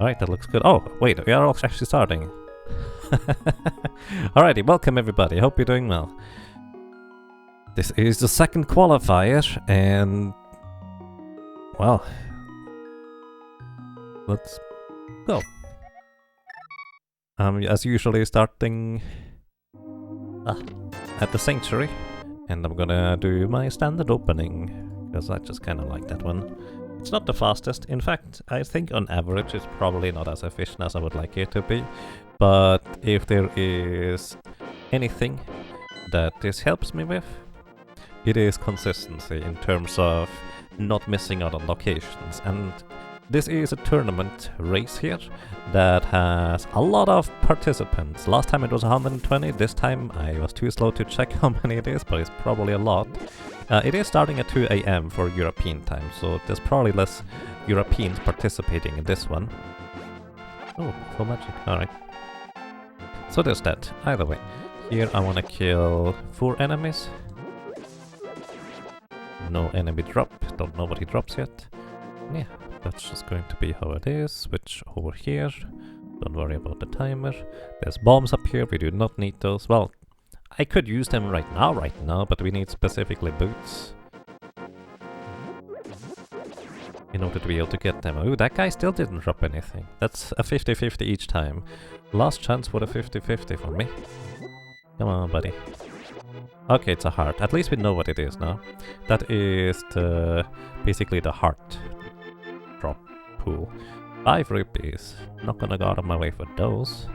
Alright, that looks good. Oh, wait, we are all actually starting. Alrighty, welcome everybody. Hope you're doing well. This is the second qualifier, and well, let's go. As usually, starting at the sanctuary, and I'm gonna do my standard opening because I just kind of like that one. It's not the fastest. In fact, I think on average it's probably not as efficient as I would like it to be. But if there is anything that this helps me with, it is consistency in terms of not missing out on locations. And this is a tournament race here that has a lot of participants. Last time it was 120, this time I was too slow to check how many it is, but it's probably a lot. It is starting at 2 AM for European time, so there's probably less Europeans participating in this one. Oh, full magic, alright. So there's that. Either way, here I want to kill 4 enemies. No enemy drop, don't know what he drops yet. Yeah, that's just going to be how it is. Switch over here, don't worry about the timer. There's bombs up here, we do not need those. Well, I could use them right now, but we need specifically boots in order to be able to get them. Ooh, that guy still didn't drop anything. That's a 50-50 each time. Last chance for the 50-50 for me. Come on, buddy. Okay, it's a heart. At least we know what it is now. That is basically the heart drop pool. 5 rupees. Not gonna go out of my way for those.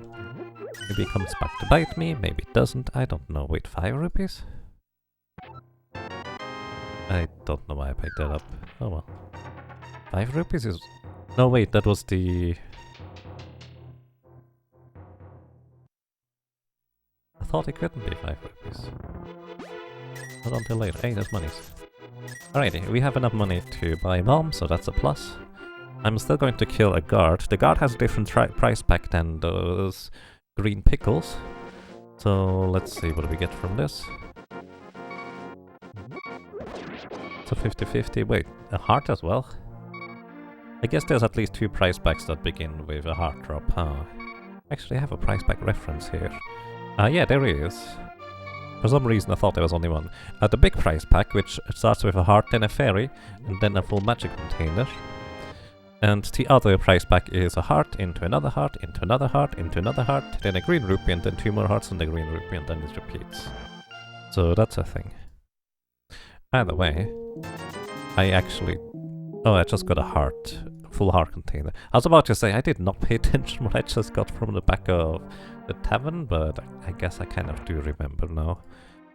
Maybe it comes back to bite me, maybe it doesn't, I don't know. Wait, 5 rupees? I don't know why I picked that up. Oh well. 5 rupees is... No wait, that was the... I thought it couldn't be 5 rupees. Not until later. Hey, there's monies. Alrighty, we have enough money to buy bombs, so that's a plus. I'm still going to kill a guard. The guard has a different price pack than those green pickles. So let's see what do we get from this. It's a 50-50. Wait, a heart as well? I guess there's at least 2 price packs that begin with a heart drop, huh? Actually, I have a price pack reference here. Yeah, there is. For some reason I thought there was only one. The big price pack, which starts with a heart, then a fairy, and then a full magic container. And the other price pack is a heart, into another heart, into another heart, into another heart, then a green rupee, and then 2 more hearts and a green rupee, and then it repeats. So that's a thing. Either way, I actually... Oh, I just got a heart. Full heart container. I was about to say, I did not pay attention what I just got from the back of the tavern, but I guess I kind of do remember now.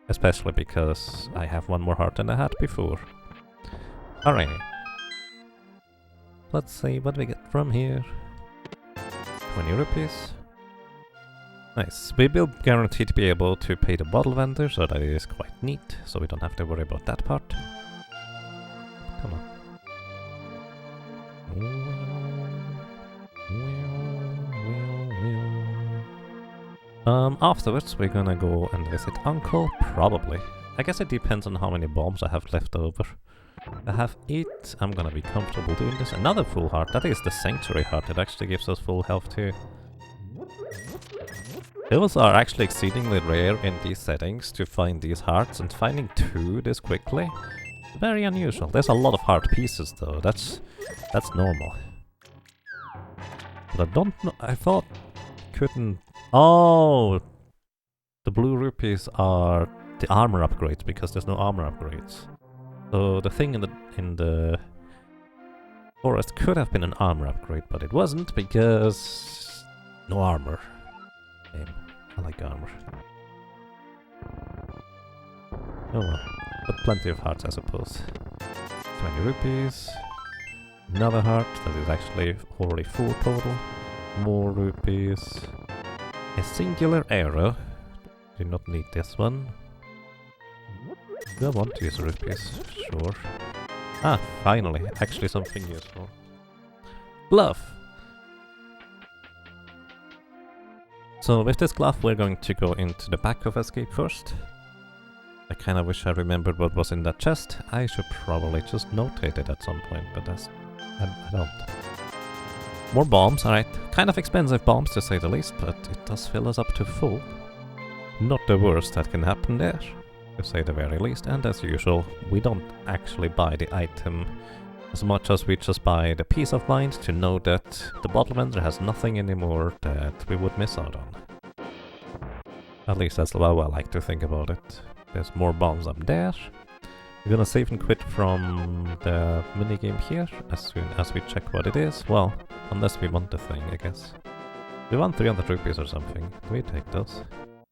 Especially because I have 1 more heart than I had before. Alrighty. Let's see what we get from here. 20 rupees. Nice. We will guarantee to be able to pay the bottle vendor, so that is quite neat. So we don't have to worry about that part. Come on. Afterwards we're gonna go and visit Uncle, probably. I guess it depends on how many bombs I have left over. I have 8, I'm gonna be comfortable doing this. Another full heart, that is the sanctuary heart, it actually gives us full health too. Those are actually exceedingly rare in these settings to find these hearts, and finding 2 this quickly, very unusual. There's a lot of heart pieces though, that's normal. But I don't know, I thought couldn't... Oh! The blue rupees are the armor upgrades, because there's no armor upgrades. So the thing in the forest could have been an armor upgrade, but it wasn't because no armor. I like armor. Oh well, but plenty of hearts I suppose. 20 rupees. Another heart, that is actually already 4 total. More rupees. A singular arrow. Do not need this one. Do I want to use rupees? Sure. Ah, finally. Actually something useful. Glove! So with this glove we're going to go into the back of Escape first. I kinda wish I remembered what was in that chest. I should probably just notate it at some point, but I don't. more bombs, alright. Kind of expensive bombs to say the least, but it does fill us up to full. Not the worst that can happen there, to say the very least. And as usual, we don't actually buy the item as much as we just buy the peace of mind to know that the bottle vendor has nothing anymore that we would miss out on. At least that's how I like to think about it. There's more bombs up there. We're gonna save and quit from the minigame here as soon as we check what it is. Well, unless we want the thing, I guess. We want 300 rupees or something. Do we take those?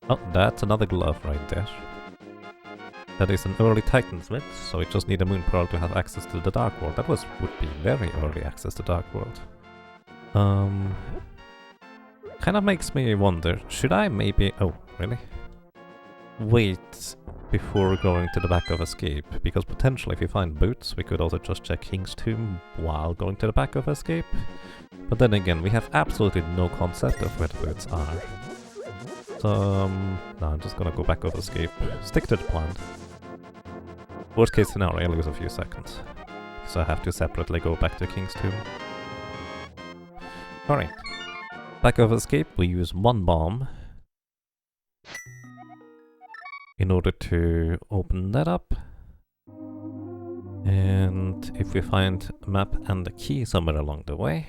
Oh, that's another glove right there. That is an early Titansmith, so we just need a moon pearl to have access to the Dark World. That would be very early access to Dark World. Kind of makes me wonder, should I maybe... Oh, really? Wait before going to the back of Escape, because potentially if we find boots, we could also just check King's Tomb while going to the back of Escape. But then again, we have absolutely no concept of where the boots are. So, no, I'm just gonna go back of Escape. Stick to the plan. Worst case scenario, I lose a few seconds. So I have to separately go back to King's Tomb. Alright. Back of Escape, we use one bomb in order to open that up. And if we find a map and a key somewhere along the way,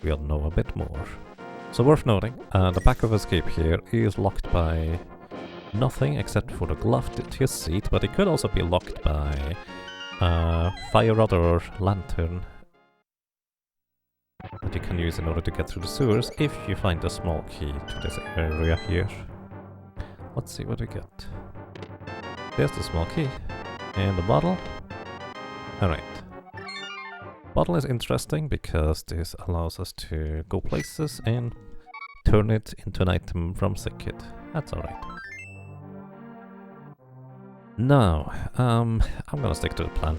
we'll know a bit more. So worth noting, the back of Escape here is locked by nothing except for the glove to your seat, but it could also be locked by fire rod or lantern that you can use in order to get through the sewers if you find a small key to this area here. Let's see what we get. There's the small key. And the bottle. Alright. Bottle is interesting because this allows us to go places and turn it into an item from Sick Kid. That's alright. Now, I'm gonna stick to the plan.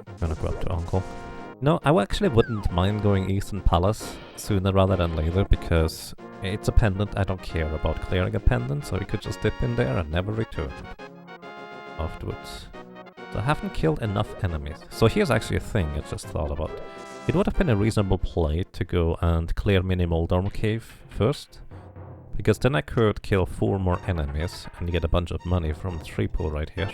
I'm gonna go up to Uncle. No, I actually wouldn't mind going Eastern Palace sooner rather than later because it's a pendant. I don't care about clearing a pendant, so we could just dip in there and never return afterwards. So I haven't killed enough enemies. So here's actually a thing I just thought about. It would have been a reasonable play to go and clear Mini Moldorm Cave first, because then I could kill 4 more enemies and get a bunch of money from the 3 pool right here.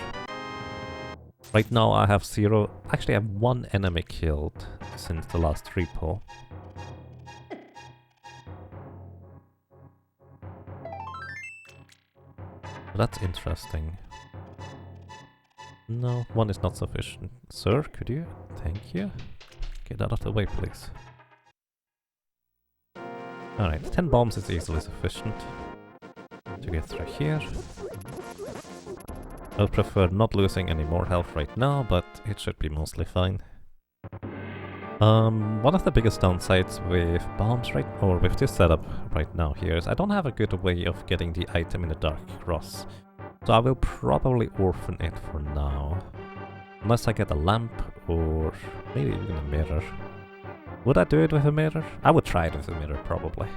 Right now I have 0, actually I have 1 enemy killed since the last 3 pool. That's interesting. No, 1 is not sufficient. Sir, could you? Thank you. Get out of the way, please. Alright, 10 bombs is easily sufficient to get through here. I would prefer not losing any more health right now, but it should be mostly fine. One of the biggest downsides with bombs or with this setup right now here is I don't have a good way of getting the item in the Dark Cross. So I will probably orphan it for now. Unless I get a lamp or maybe even a mirror. Would I do it with a mirror? I would try it with a mirror probably.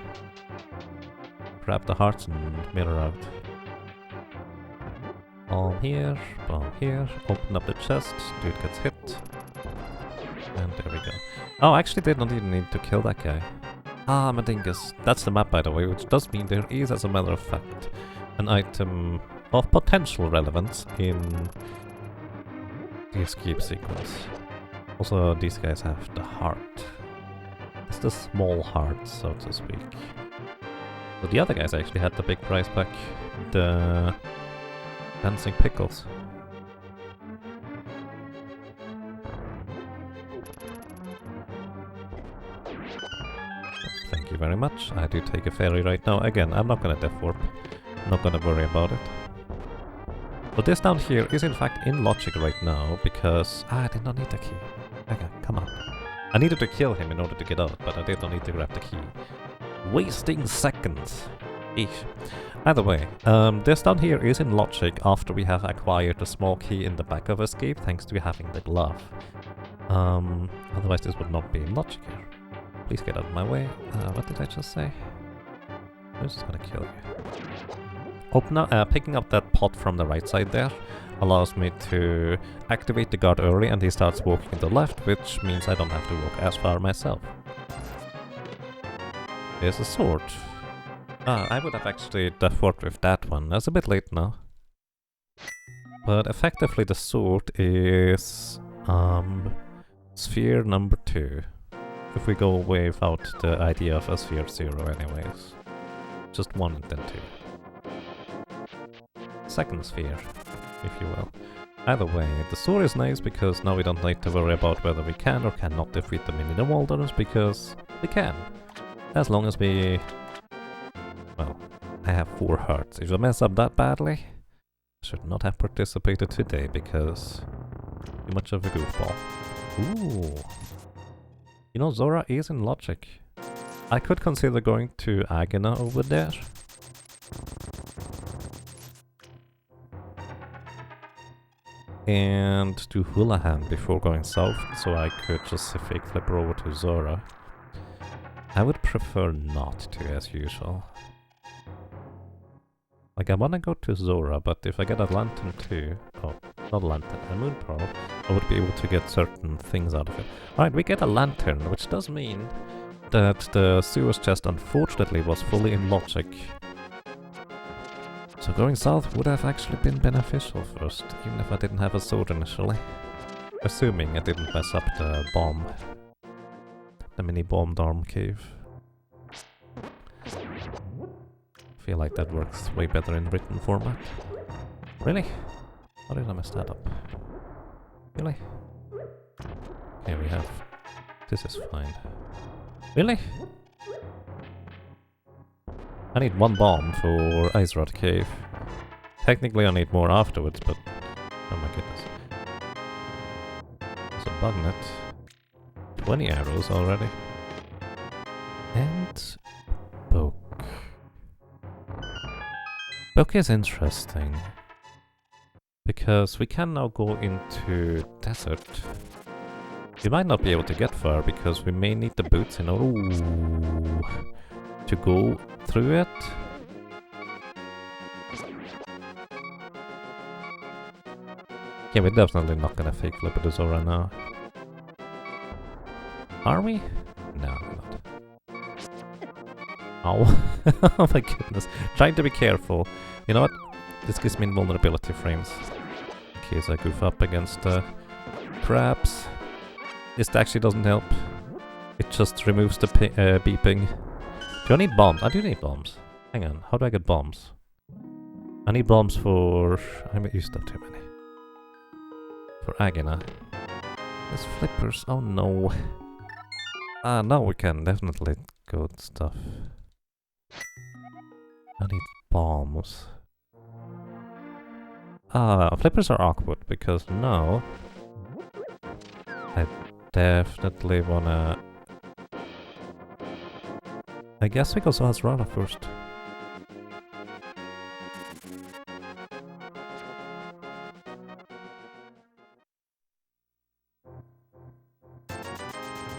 Grab the hearts and mirror out. Bomb here, open up the chest, dude gets hit. And there we go. Oh, I actually did not even need to kill that guy. Ah, Madingus. That's the map by the way, which does mean there is, as a matter of fact, an item of potential relevance in the escape sequence. Also, these guys have the heart. It's the small heart, so to speak. So the other guys actually had the big prize pack. The dancing pickles. Thank you very much. I do take a ferry right now. Again, I'm not gonna death warp. I'm not gonna worry about it. But this down here is in fact in logic right now because I did not need the key. Okay, come on. I needed to kill him in order to get out, but I did not need to grab the key. Wasting seconds. Eesh. Either way, this down here is in logic after we have acquired the small key in the back of Escape thanks to having the glove. Otherwise this would not be in logic here. Please get out of my way. What did I just say? I'm just gonna kill you. Picking up that pot from the right side there allows me to activate the guard early and he starts walking to the left, which means I don't have to walk as far myself. There's a sword. I would have actually default with that one. That's a bit late now. But effectively the sword is sphere number 2. If we go without the idea of a sphere 0 anyways. Just 1 and then 2. Second sphere, if you will. Either way, the sword is nice because now we don't need to worry about whether we can or cannot defeat the mini wilderness, because we can. As long as we... well, I have 4 hearts. If I mess up that badly, I should not have participated today because too much of a goofball. Ooh. You know, Zora is in logic. I could consider going to Agena over there. And do Houlihan before going south, so I could just fake flipper over to Zora. I would prefer not to, as usual. Like, I wanna go to Zora, but if I get a lantern too... oh, not a lantern, a moon pearl, I would be able to get certain things out of it. Alright, we get a lantern, which does mean that the sewers chest unfortunately was fully in logic. So going south would have actually been beneficial first, even if I didn't have a sword initially. Assuming I didn't mess up the bomb. The mini bomb dorm cave. I feel like that works way better in written format. Really? How did I mess that up? Really? Here we have... this is fine. Really? I need 1 bomb for Ice Rod Cave. Technically I need more afterwards, but... oh my goodness. There's a bug net. 20 arrows already. And... book. Book is interesting. Because we can now go into desert. We might not be able to get far because we may need the boots in order to go through it. Yeah, we're definitely not gonna fake flip it to Zora now. Are we? No, we're not. Ow. Oh my goodness. Trying to be careful. You know what? This gives me invulnerability frames. In case I goof up against crabs. This actually doesn't help. It just removes the beeping. Do I need bombs? I do need bombs. Hang on, how do I get bombs? I need bombs for... I used up too many. For Agena. There's flippers, oh no. Ah, now we can definitely go stuff. I need bombs. Ah, flippers are awkward because now... I definitely wanna... I guess we go to Azrara first.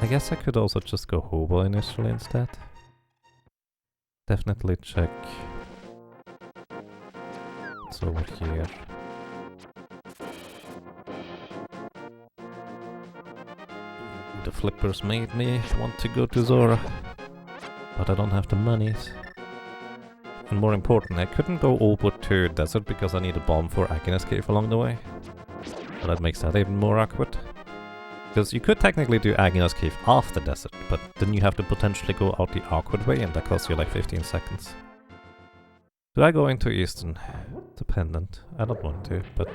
I guess I could also just go Hobo initially instead. Definitely check what's over here. Ooh, the flippers made me want to go to Zora. But I don't have the monies. And more important, I couldn't go over to desert because I need a bomb for Agena's cave along the way. So that makes that even more awkward. Because you could technically do Agena's cave off the desert, but then you have to potentially go out the awkward way and that costs you like 15 seconds. Do I go into Eastern? The Pendant. I don't want to, but...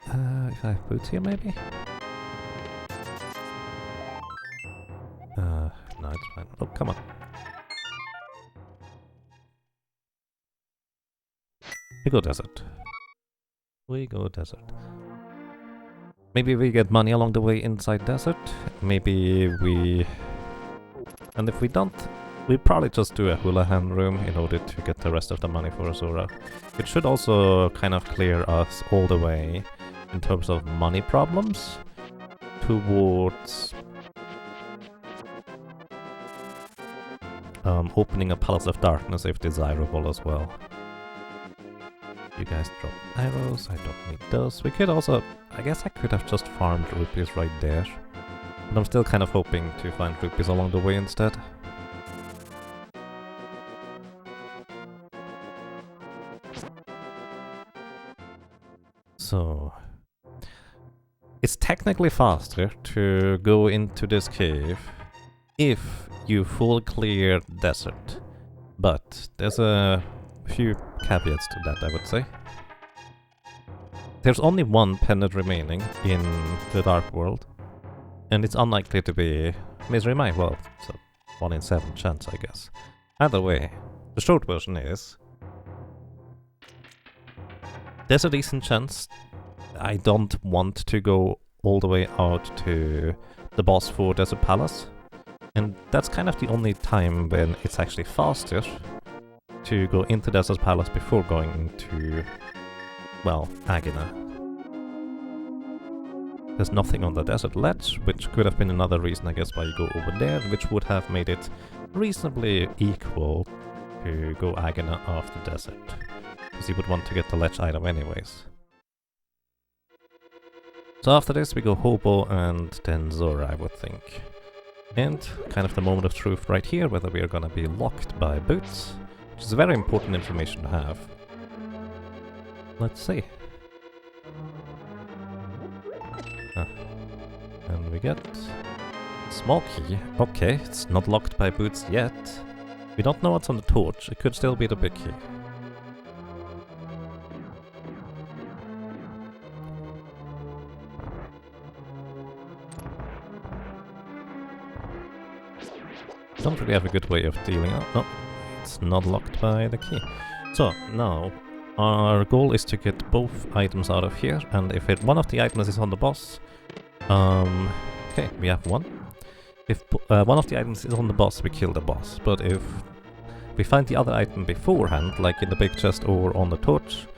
if I have boots here maybe? No, it's fine. Oh, come on. We go desert. We go desert. Maybe we get money along the way inside desert. Maybe we... and if we don't, we probably just do a Houlihan room in order to get the rest of the money for Azura. It should also kind of clear us all the way in terms of money problems towards... opening a Palace of Darkness if desirable as well. You guys drop arrows, I don't need those. We could also... I guess I could have just farmed rupees right there. But I'm still kind of hoping to find rupees along the way instead. So... it's technically faster to go into this cave if you full clear desert. But there's a few caveats to that, I would say. There's only one pendant remaining in the Dark World, and it's unlikely to be Misery Mine. Well, it's a 1 in 7 chance, I guess. Either way, the short version is there's a decent chance. I don't want to go all the way out to the boss for Desert Palace, and that's kind of the only time when it's actually faster to go into Desert Palace before going to, well, Agina. There's nothing on the desert ledge, which could have been another reason, I guess, why you go over there, which would have made it reasonably equal to go Agina after desert, because you would want to get the ledge item anyways. So after this we go Hobo and then Zora, I would think. And kind of the moment of truth right here, whether we are gonna be locked by boots, which is very important information to have. Let's see. And we get small key. Okay, it's not locked by boots yet. We don't know what's on the torch. It could still be the big key. Don't really have a good way of dealing. Oh, no, it's not locked by the key. So now our goal is to get both items out of here, and if one of the items is on the boss, okay, we have one. If one of the items is on the boss, we kill the boss. But if we find the other item beforehand, like in the big chest or on the torch,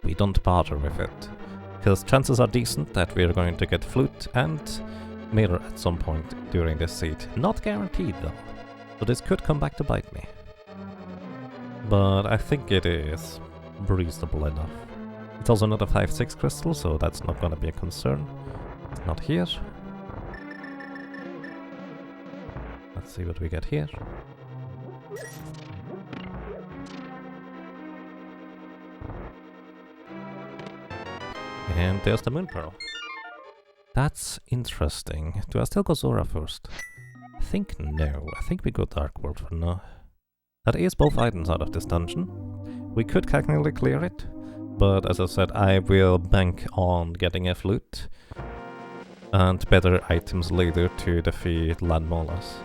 we don't bother with it, because chances are decent that we're going to get flute and mirror at some point during this seed. Not guaranteed though. So this could come back to bite me. But I think it is reasonable enough. It's also not a 5-6 crystal, so that's not gonna be a concern. It's not here. Let's see what we get here. And there's the Moon Pearl. That's interesting. Do I still go Zora first? I think no. I think we go Dark World for now. That is both items out of this dungeon. We could technically clear it, but as I said, I will bank on getting a flute and better items later to defeat Land Molas.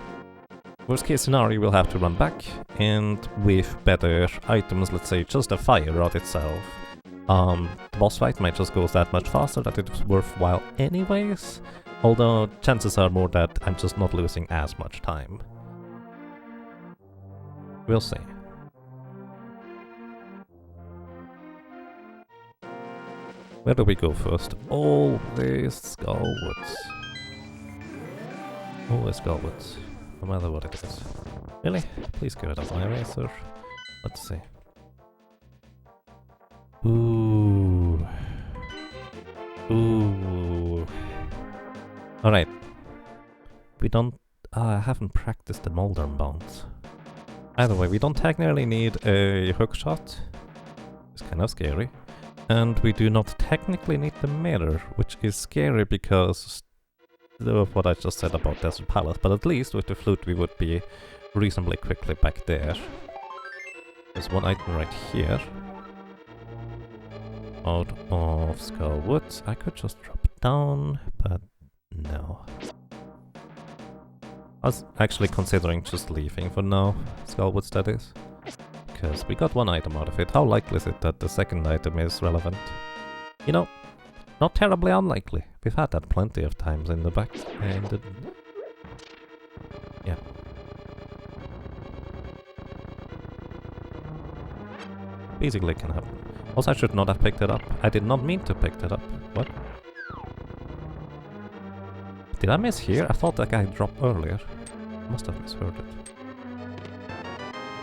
Worst case scenario, we'll have to run back, and with better items, let's say just a fire rod itself, the boss fight might just go that much faster that it's worthwhile anyways, although chances are more that I'm just not losing as much time. We'll see. Where do we go first? Always Skullwoods. Always Skullwoods. No matter what it is. Really? Please give it up my razor. Let's see. Ooh. Ooh. Alright. We don't... I haven't practiced the Molder bounce. Either way, we don't technically need a hookshot. It's kind of scary. And we do not technically need the mirror, which is scary because of what I just said about Desert Palace, but at least with the flute we would be reasonably quickly back there. There's one item right here. Out of Skullwoods. I could just drop down, but no. I was actually considering just leaving for now, Skullwoods that is. Because we got one item out of it. How likely is it that the second item is relevant? You know, not terribly unlikely. We've had that plenty of times in the back. And yeah. Basically can happen. Also, I should not have picked it up. I did not mean to pick that up. What? Did I miss here? I thought that guy dropped earlier. Must have misheard it.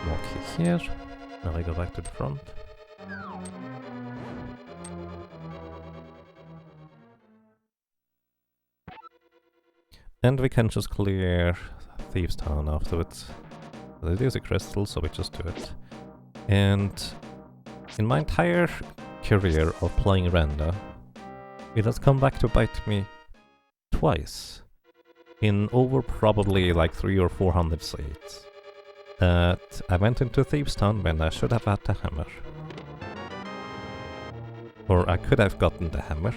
More key here. Now we go back to the front. And we can just clear Thieves' Town afterwards. It is a crystal, so we just do it. And in my entire career of playing Randa, it has come back to bite me twice. In over probably like 300 or 400 seats. That I went into Thieves' Town when I should have had the hammer. Or I could have gotten the hammer.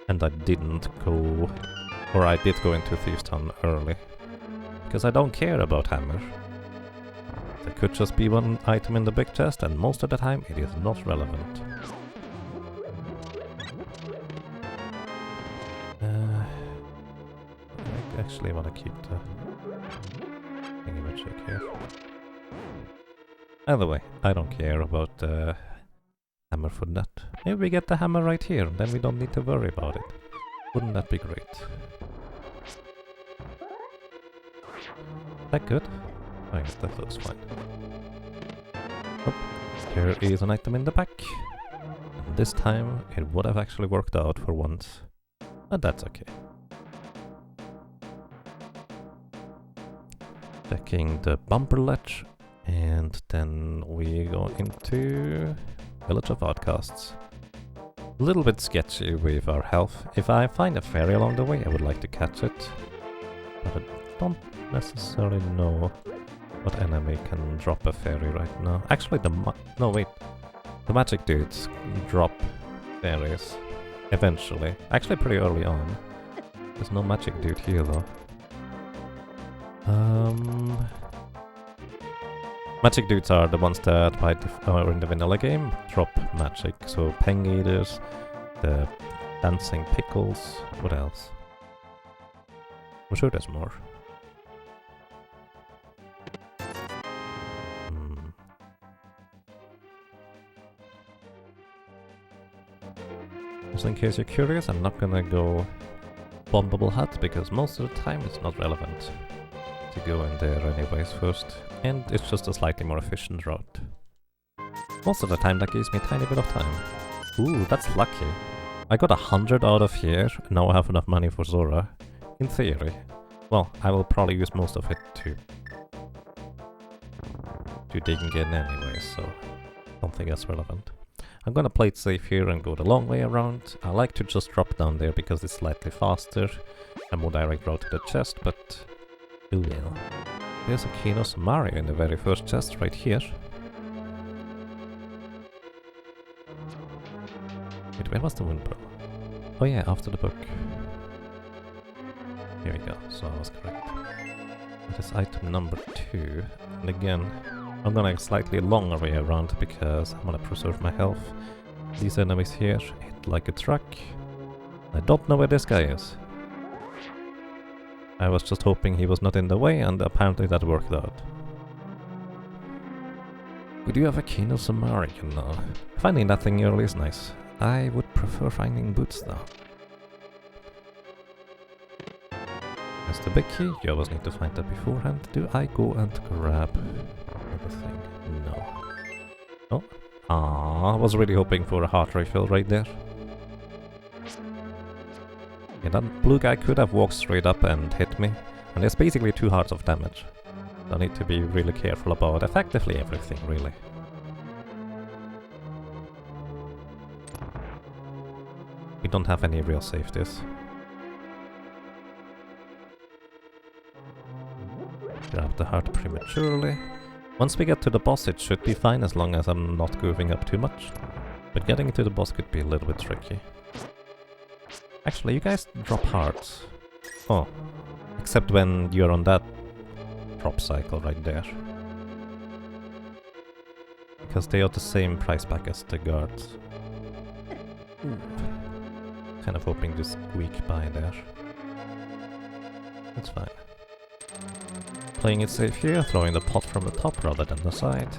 And I didn't go... Or I did go into Thieves' Town early. Because I don't care about hammer. There could just be one item in the big chest, and most of the time it is not relevant. I actually want to keep the thingy-majig here. Either way, I don't care about the hammer for that. Maybe we get the hammer right here, and then we don't need to worry about it. Wouldn't that be great? That good? I guess that looks fine. Oh, here is an item in the back. And this time it would have actually worked out for once. But that's okay. Checking the bumper ledge. And then we go into Village of Outcasts. A little bit sketchy with our health. If I find a fairy along the way, I would like to catch it. But I don't necessarily know what enemy can drop a fairy right now. Actually, no, wait. The magic dudes drop fairies. Eventually. Actually, pretty early on. There's no magic dude here, though. Magic dudes are the ones that are in the vanilla game drop magic. So Peng Eaters, the dancing pickles. What else? I'm sure there's more. Just in case you're curious, I'm not gonna go bombable hut because most of the time it's not relevant to go in there anyways first. And it's just a slightly more efficient route. Most of the time that gives me a tiny bit of time. Ooh, that's lucky. I got 100 out of here, and now I have enough money for Zora. In theory. Well, I will probably use most of it to digging in anyway, so I don't think that's relevant. I'm gonna play it safe here and go the long way around. I like to just drop down there because it's slightly faster. A more direct route to the chest, but oh well. There's a Kinos Mario in the very first chest right here. Wait, where was the wind pearl? Oh yeah, after the book. Here we go, so I was correct. That is item number 2. And again, I'm gonna slightly longer way around because I wanna preserve my health. These enemies here hit like a truck. I don't know where this guy is. I was just hoping he was not in the way, and apparently that worked out. We do have a Kino Samaritan now. Finding that thing early is nice. I would prefer finding boots though. That's the big key. You always need to find that beforehand. Do I go and grab the thing? No. Oh. Ah, I was really hoping for a heart refill right there. Yeah, that blue guy could have walked straight up and hit me. And there's basically 2 hearts of damage. So I need to be really careful about effectively everything, really. We don't have any real safeties. Grab the heart prematurely. Once we get to the boss it should be fine as long as I'm not goofing up too much. But getting to the boss could be a little bit tricky. Actually, you guys drop hearts. Oh. Except when you're on that drop cycle right there. Because they are the same price pack as the guards. Ooh. Kind of hoping to squeak by there. That's fine. Playing it safe here, throwing the pot from the top rather than the side.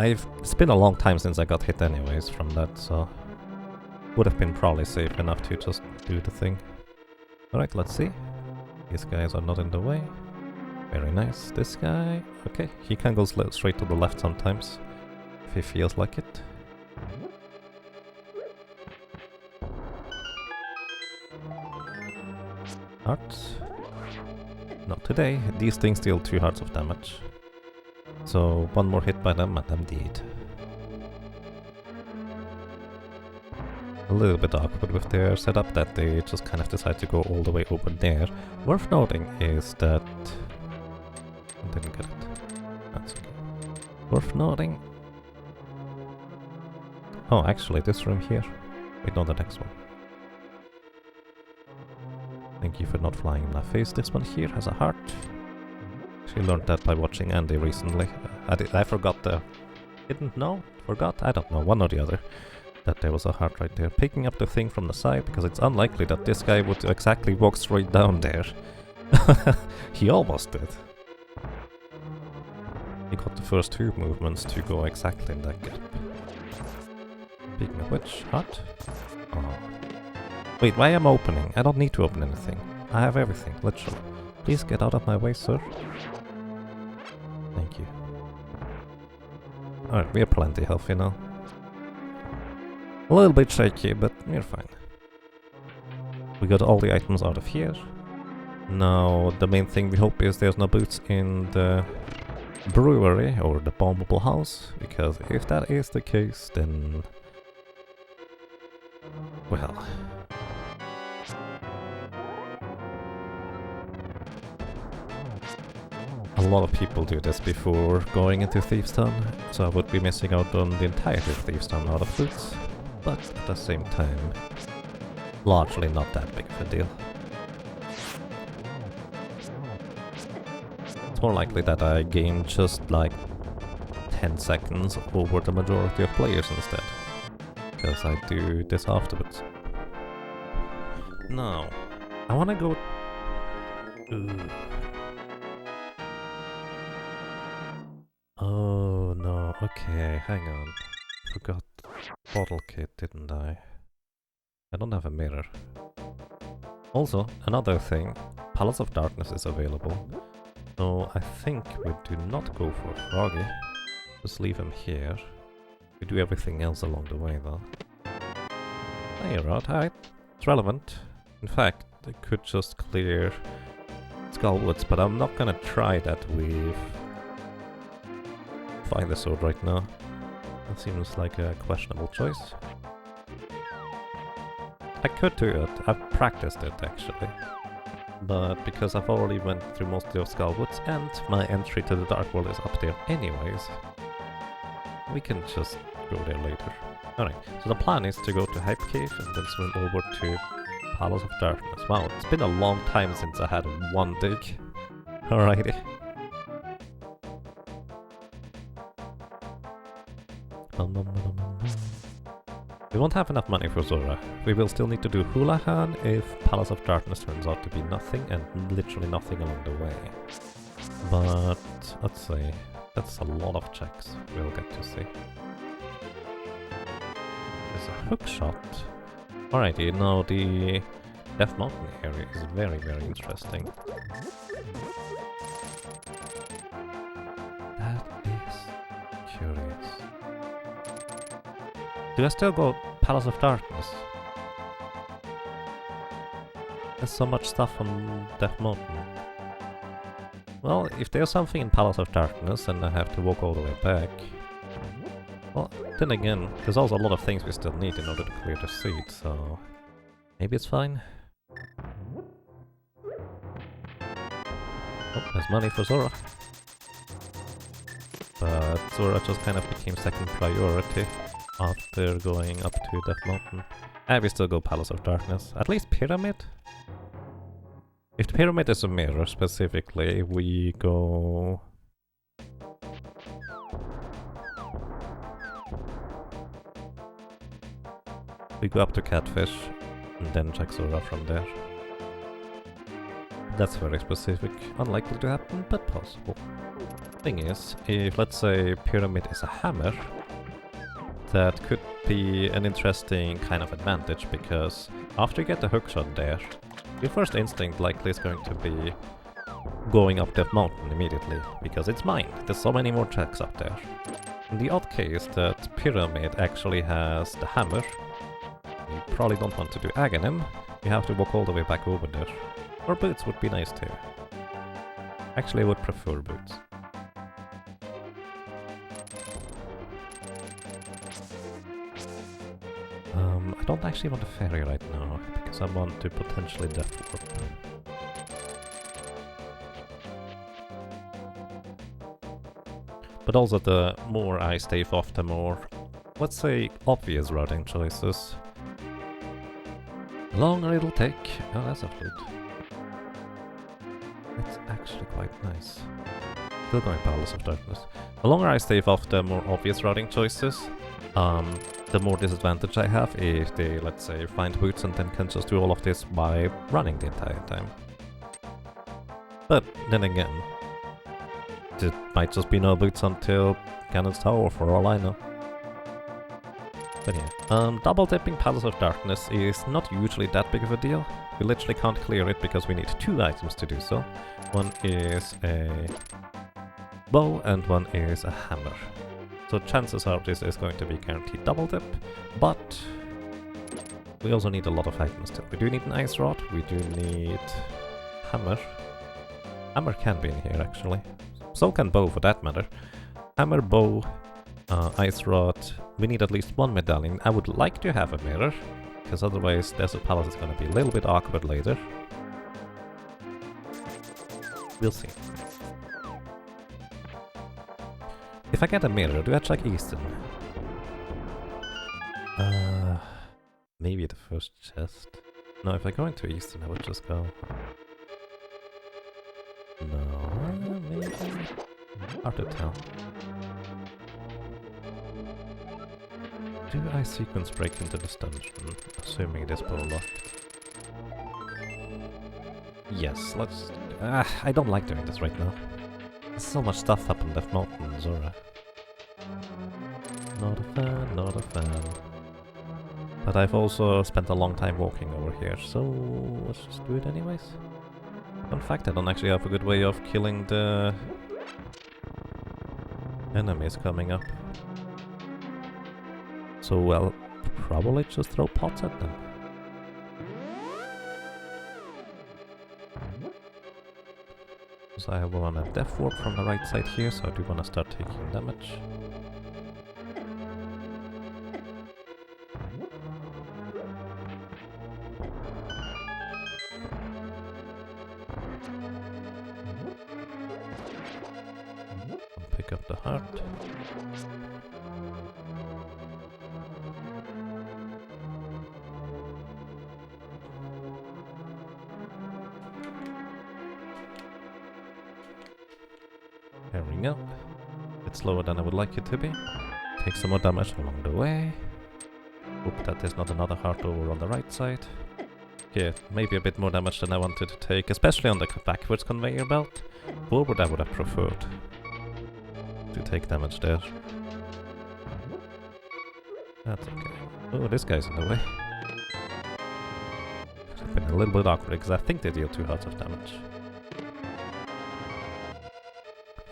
It's been a long time since I got hit anyways from that, so would have been probably safe enough to just do the thing. Alright, let's see. These guys are not in the way. Very nice. This guy, okay, he can go straight to the left sometimes, if he feels like it. Hearts? Not today. These things deal 2 hearts of damage. So 1 more hit by them and I'm dead. A little bit awkward with their setup that they just kind of decide to go all the way over there. Worth noting is that... I didn't get it. That's okay. Worth noting... Oh, actually, this room here. Wait, no, the next one. Thank you for not flying in my face. This one here has a heart. She learned that by watching Andy recently. I forgot the... Didn't know? Forgot? I don't know, one or the other. That there was a heart right there. Picking up the thing from the side, because it's unlikely that this guy would exactly walk straight down there. He almost did. He got the first 2 movements to go exactly in that gap. Speaking of which, heart? Oh. Wait, why am I opening? I don't need to open anything. I have everything, literally. Please get out of my way, sir. Thank you. Alright, we are plenty healthy now. A little bit shaky, but we're fine. We got all the items out of here. Now, the main thing we hope is there's no boots in the brewery or the bombable house, because if that is the case, then... well... a lot of people do this before going into Thieves' Town, so I would be missing out on the entirety of Thieves' Town out of boots. But at the same time, largely not that big of a deal. It's more likely that I gain just like 10 seconds over the majority of players instead, because I do this afterwards. Now, I wanna go... Ooh. Oh no, okay, hang on. Forgot bottle kit, didn't I? I don't have a mirror. Also, another thing, Palace of Darkness is available. So I think we do not go for Froggy. Just leave him here. We do everything else along the way though. Hey, you're out, alright. It's relevant. In fact, I could just clear Skullwoods, but I'm not gonna try that with Find the Sword right now. That seems like a questionable choice. I could do it, I've practiced it actually. But because I've already went through most of Skullwoods and my entry to the Dark World is up there anyways, we can just go there later. Alright, so the plan is to go to Hype Cave and then swim over to Palace of Darkness. Wow, it's been a long time since I had one dig. Alrighty. We won't have enough money for Zora. We will still need to do Houlihan if Palace of Darkness turns out to be nothing, and literally nothing along the way. But, let's see. That's a lot of checks we'll get to see. There's a hookshot. Alrighty, now the Death Mountain area is very, very interesting. That is curious. Do I still go Palace of Darkness? There's so much stuff on Death Mountain. Well, if there's something in Palace of Darkness and I have to walk all the way back... Well, then again, there's also a lot of things we still need in order to clear the seed, so... maybe it's fine. Oh, there's money for Zora. But Zora just kind of became second priority after going up to Death Mountain. And we still go Palace of Darkness. At least Pyramid? If the Pyramid is a mirror specifically, we go... we go up to Catfish and then check Zora from there. That's very specific. Unlikely to happen, but possible. Thing is, if let's say Pyramid is a hammer, that could be an interesting kind of advantage, because after you get the hookshot there, your first instinct likely is going to be going up Death Mountain immediately, because it's mine. There's so many more tracks up there. In the odd case that Pyramid actually has the hammer, you probably don't want to do Aghanim, you have to walk all the way back over there. Or boots would be nice too. Actually, I would prefer boots. I don't actually want a ferry right now, because I want to potentially death warp. But also the more I stave off, the more, let's say, obvious routing choices. The longer it'll take. Oh, that's a flute. It's actually quite nice. Still going Palace of Darkness. The longer I stave off the more obvious routing choices, the more disadvantage I have if they, let's say, find boots and then can just do all of this by running the entire time. But then again, it might just be no boots until Cannon's Tower for all I know. But yeah, double dipping Palace of Darkness is not usually that big of a deal. We literally can't clear it because we need 2 items to do so. One is a bow and one is a hammer. So chances are this is going to be guaranteed double dip, but we also need a lot of items still. We do need an ice rod, we do need hammer. Hammer can be in here actually. So can bow for that matter. Hammer, bow, ice rod. We need at least 1 medallion. I would like to have a mirror, because otherwise Desert Palace is going to be a little bit awkward later. We'll see. If I get a mirror, do I check Eastern? Maybe the first chest. No, if I go into Eastern, I would just go. No, maybe. Hard to tell. Do I sequence break into this dungeon? Assuming it is locked. Yes, let's. I don't like doing this right now. There's so much stuff up on Death Mountain, Zora. Not a fan, not a fan. But I've also spent a long time walking over here, so let's just do it anyways. In fact, I don't actually have a good way of killing the enemies coming up. So I'll probably just throw pots at them. So I want a death warp from the right side here, so I do want to start taking damage. Pick up the heart. There we go. It's slower than I would like it to be. Take some more damage along the way. Hope that there's not another heart over on the right side. Okay, maybe a bit more damage than I wanted to take, especially on the backwards conveyor belt. Forward I would have preferred to take damage there. That's okay. Oh, this guy's in the way. Could have been a little bit awkward because I think they deal 2 hearts of damage.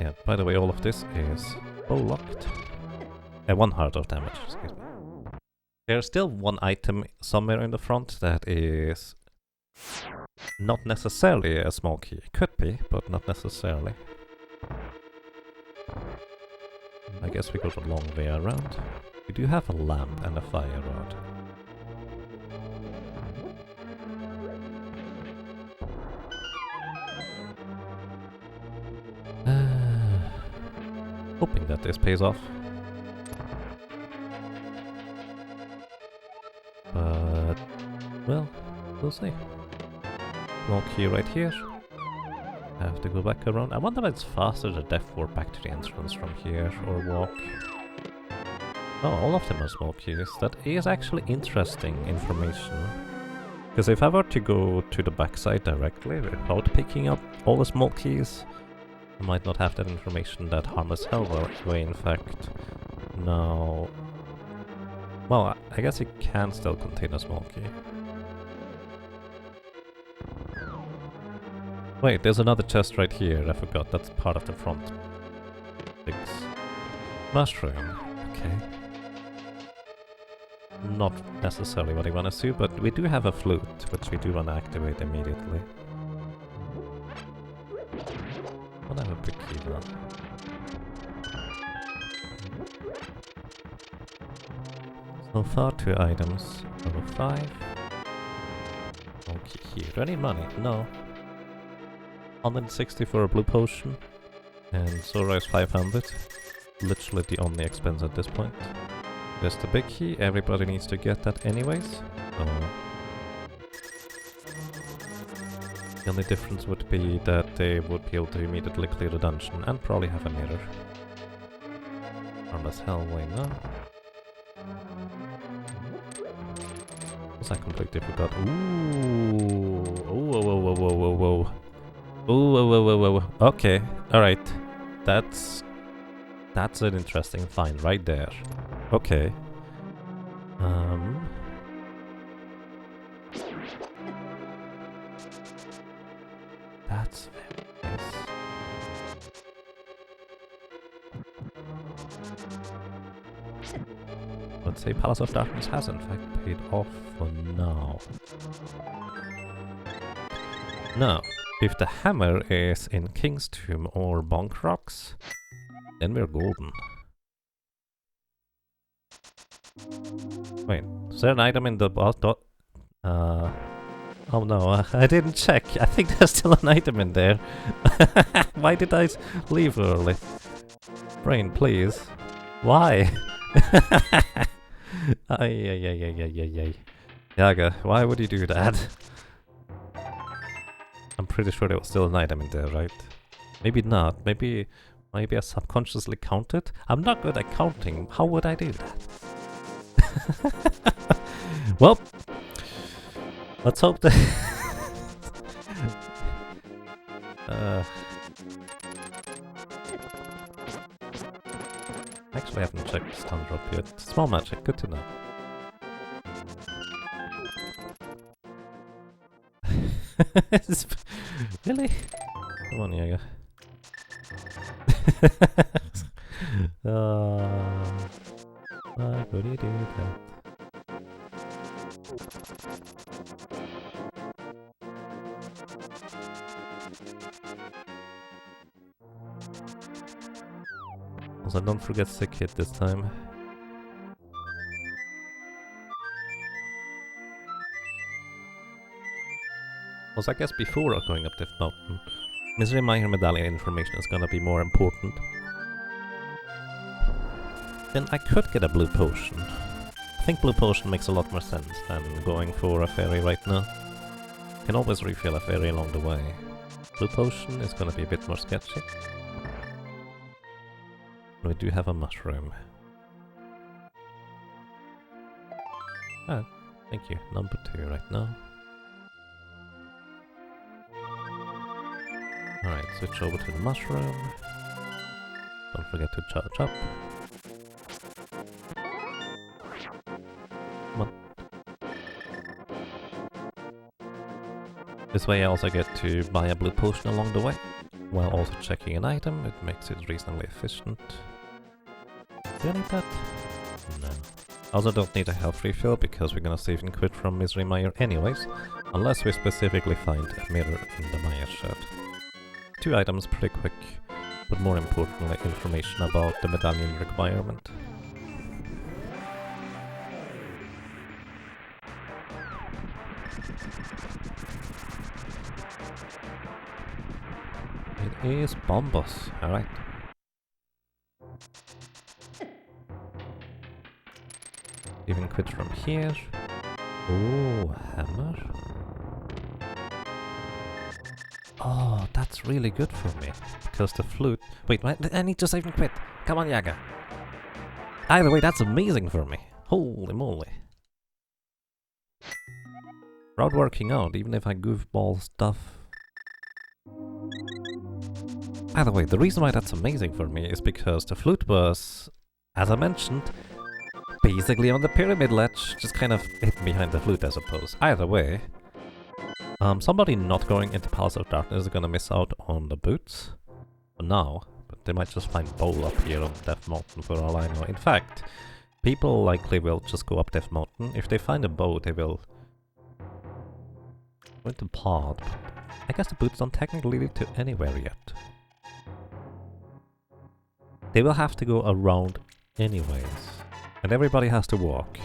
Yeah, by the way, all of this is locked. 1 heart of damage, excuse me. There's still 1 item somewhere in the front that is not necessarily a small key. It could be, but not necessarily. I guess we go the long way around. We do have a lamp and a fire rod. Hoping that this pays off. But, well, we'll see. Small key right here. I have to go back around. I wonder if it's faster to death warp back to the entrance from here, or walk. Oh, all of them are small keys. That is actually interesting information. Because if I were to go to the backside directly without picking up all the small keys, I might not have that information that harmless hell way, in fact. No. Well, I guess it can still contain a small key. Wait, there's another chest right here, I forgot, that's part of the front. 6. Mushroom, okay. Not necessarily what I want to do, but we do have a flute, which we do want to activate immediately. quick key though. So far 2 items, level 5. Okay, here. Do I need money? No. 160 for a blue potion. And Sora is 500. Literally the only expense at this point. There's the big key, everybody needs to get that anyways. So the only difference would be that they would be able to immediately clear the dungeon and probably have a mirror. Harmless hellway, no. Was I completely forgot? Ooh! Oh, whoa, whoa, whoa, whoa, whoa, whoa. Ooh, whoa, whoa, whoa, whoa, whoa. Okay, alright. That's an interesting find right there. Okay. That's very nice. Let's say Palace of Darkness has in fact paid off for now. Now, if the hammer is in King's Tomb or Bonk Rocks, then we're golden. Wait, is there an item in the boss oh no, I didn't check. I think there's still an item in there. Why did I leave early? Brain, please. Why? Ay. Yaga, why would you do that? I'm pretty sure there was still an item in there, right? Maybe not. Maybe I subconsciously counted. I'm not good at counting. How would I do that? Well, let's hope that... Actually, I haven't checked the stun drop yet. Small magic, good to know. Really? Come on, Jaeger. Why would you do that? Also, don't forget sick hit this time. Also, I guess before going up Death Mountain, Misery Mire medallion information is gonna be more important. Then I could get a blue potion. I think blue potion makes a lot more sense than going for a fairy right now. Can always refill a fairy along the way. Blue potion is gonna be a bit more sketchy. We do have a mushroom. Ah, thank you. Number 2 right now. Alright, switch over to the mushroom. Don't forget to charge up. Come on. This way I also get to buy a blue potion along the way, while also checking an item. It makes it reasonably efficient. Do I need that? No. I also don't need a health refill because we're gonna save and quit from Misery Mire anyways, unless we specifically find a mirror in the Mire shed. 2 items pretty quick, but more importantly information about the medallion requirement. It is Bombos, alright. Even quit from here. Oh, hammer. Oh, that's really good for me. Because the flute... Wait, I need to save and quit. Come on, Yaga. Either way, that's amazing for me. Holy moly. Proud working out, even if I goofball stuff. Either way, the reason why that's amazing for me is because the flute was, as I mentioned, basically on the pyramid ledge, just kind of hidden behind the flute, I suppose. Either way, somebody not going into Palace of Darkness is gonna miss out on the boots for now, but they might just find Bowl up here on Death Mountain for all I know. In fact, people likely will just go up Death Mountain. If they find a bow, they will go into Pod, but I guess the boots don't technically lead to anywhere yet. They will have to go around anyways. And everybody has to walk.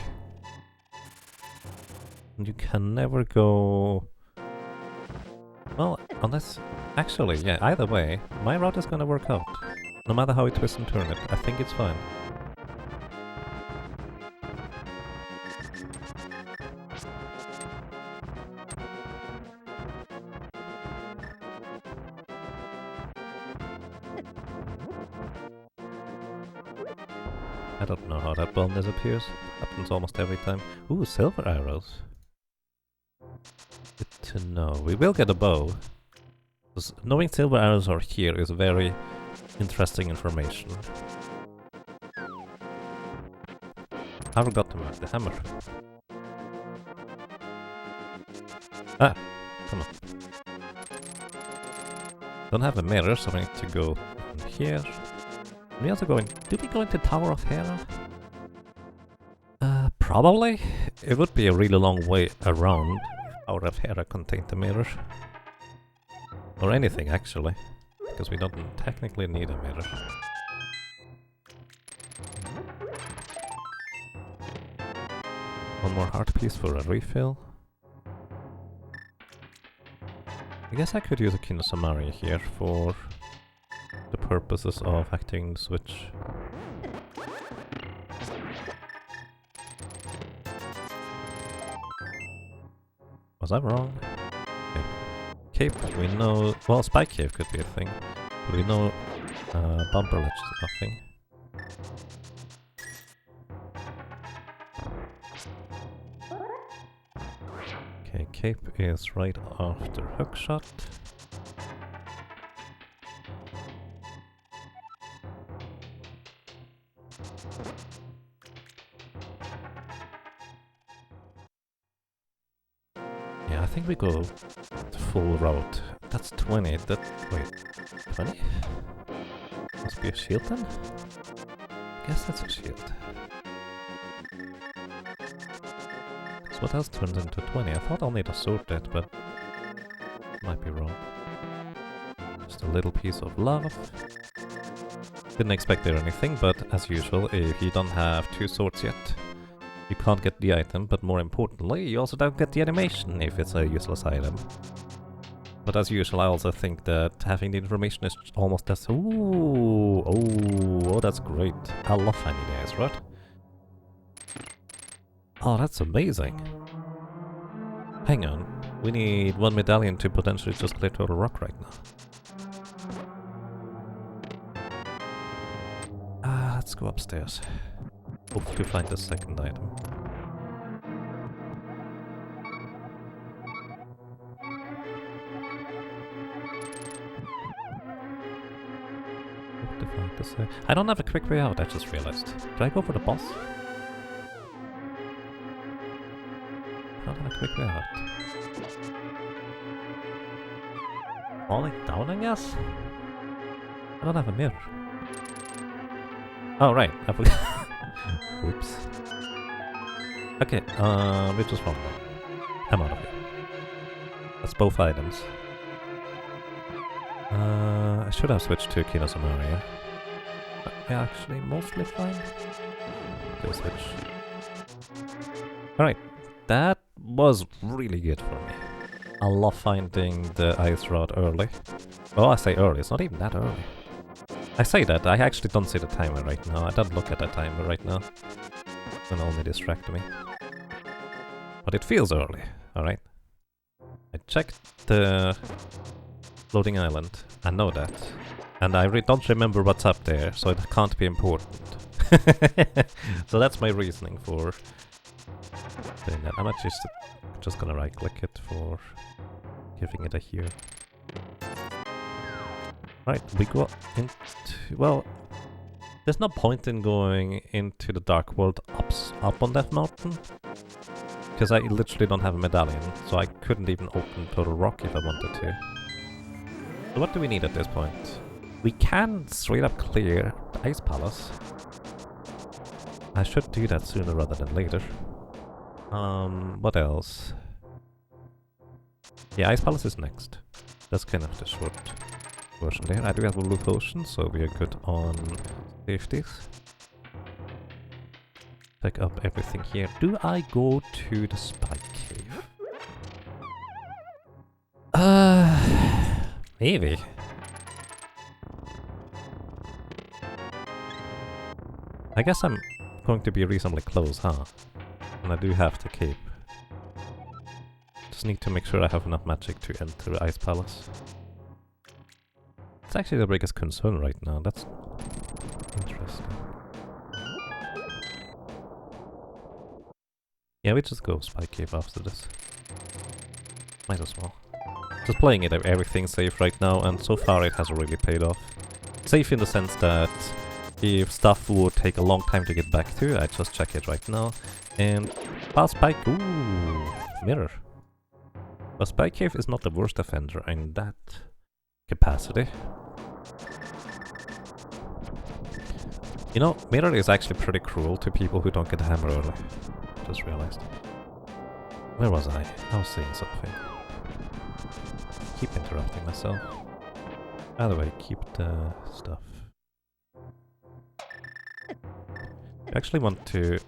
And you can never go... Well, unless... Actually, yeah, either way, my route is gonna work out. No matter how I twist and turn it, I think it's fine. I don't know how that bomb disappears. Happens almost every time. Ooh, silver arrows. Good to know. We will get a bow. Because knowing silver arrows are here is very interesting information. I forgot to mark the hammer. Ah! Come on. Don't have a mirror, so I need to go in here. We also going... Did we go into Tower of Hera? Probably. It would be a really long way around. Tower of Hera contained the mirror. Or anything, actually. Because we don't technically need a mirror. One more heart piece for a refill. I guess I could use a Kinosamari here for the purposes of activating the switch. Was I wrong? Okay. Cape, we know... Well, Spike Cave could be a thing. But we know Bumper Ledge is nothing. Okay, Cape is right after Hookshot. Yeah, I think we go the full route. That's 20. That... wait. 20? Must be a shield then? Guess that's a shield. So what else turns into 20? I thought I'll need a sword did, but... might be wrong. Just a little piece of love. Didn't expect there anything, but as usual, if you don't have 2 swords yet, you can't get the item, but more importantly, you also don't get the animation if it's a useless item. But as usual, I also think that having the information is almost as... Ooh! Oh, that's great. I love finding the ice rod. Oh, that's amazing. Hang on. We need 1 medallion to potentially just clear Total Rock right now. Let's go upstairs. Hope to find the second item. Hope to find the second... I don't have a quick way out, I just realized. Do I go for the boss? I don't have a quick way out. Falling down, I guess? I don't have a mirror. Oh, right, I forgot. Oops. Okay, we just wrong one. I'm out of here. That's both items. I should have switched to Kinosamari. But yeah, actually, mostly fine. Go switch. Alright, that was really good for me. I love finding the ice rod early. Well, I say early, it's not even that early. I say that, I actually don't see the timer right now. I don't look at the timer right now. It's gonna only distract me. But it feels early, alright? I checked the floating island. I know that. And I don't remember what's up there, so it can't be important. So that's my reasoning for doing that. I'm just gonna right click it for giving it a here. Right, we go into... well, there's no point in going into the Dark World up on that mountain. Because I literally don't have a medallion, so I couldn't even open Total Rock if I wanted to. So what do we need at this point? We can straight up clear the Ice Palace. I should do that sooner rather than later. What else? Yeah, Ice Palace is next. That's kind of the short version there. I do have a blue potion, so we are good on 50s. Pick up everything here. Do I go to the spike cave? Maybe. I guess I'm going to be reasonably close, huh? And I do have to keep. Just need to make sure I have enough magic to enter the Ice Palace. It's actually the biggest concern right now. That's interesting. Yeah, we just go Spike Cave after this. Might as well. Just playing it everything safe right now, and so far it has really paid off. Safe in the sense that if stuff would take a long time to get back to, I just check it right now. And Past Spike, ooh, mirror. But Spike Cave is not the worst offender in that capacity. You know, mirror is actually pretty cruel to people who don't get hammer early. Just realized. Where was I? I was saying something. Keep interrupting myself. By the way, keep the stuff. You actually want to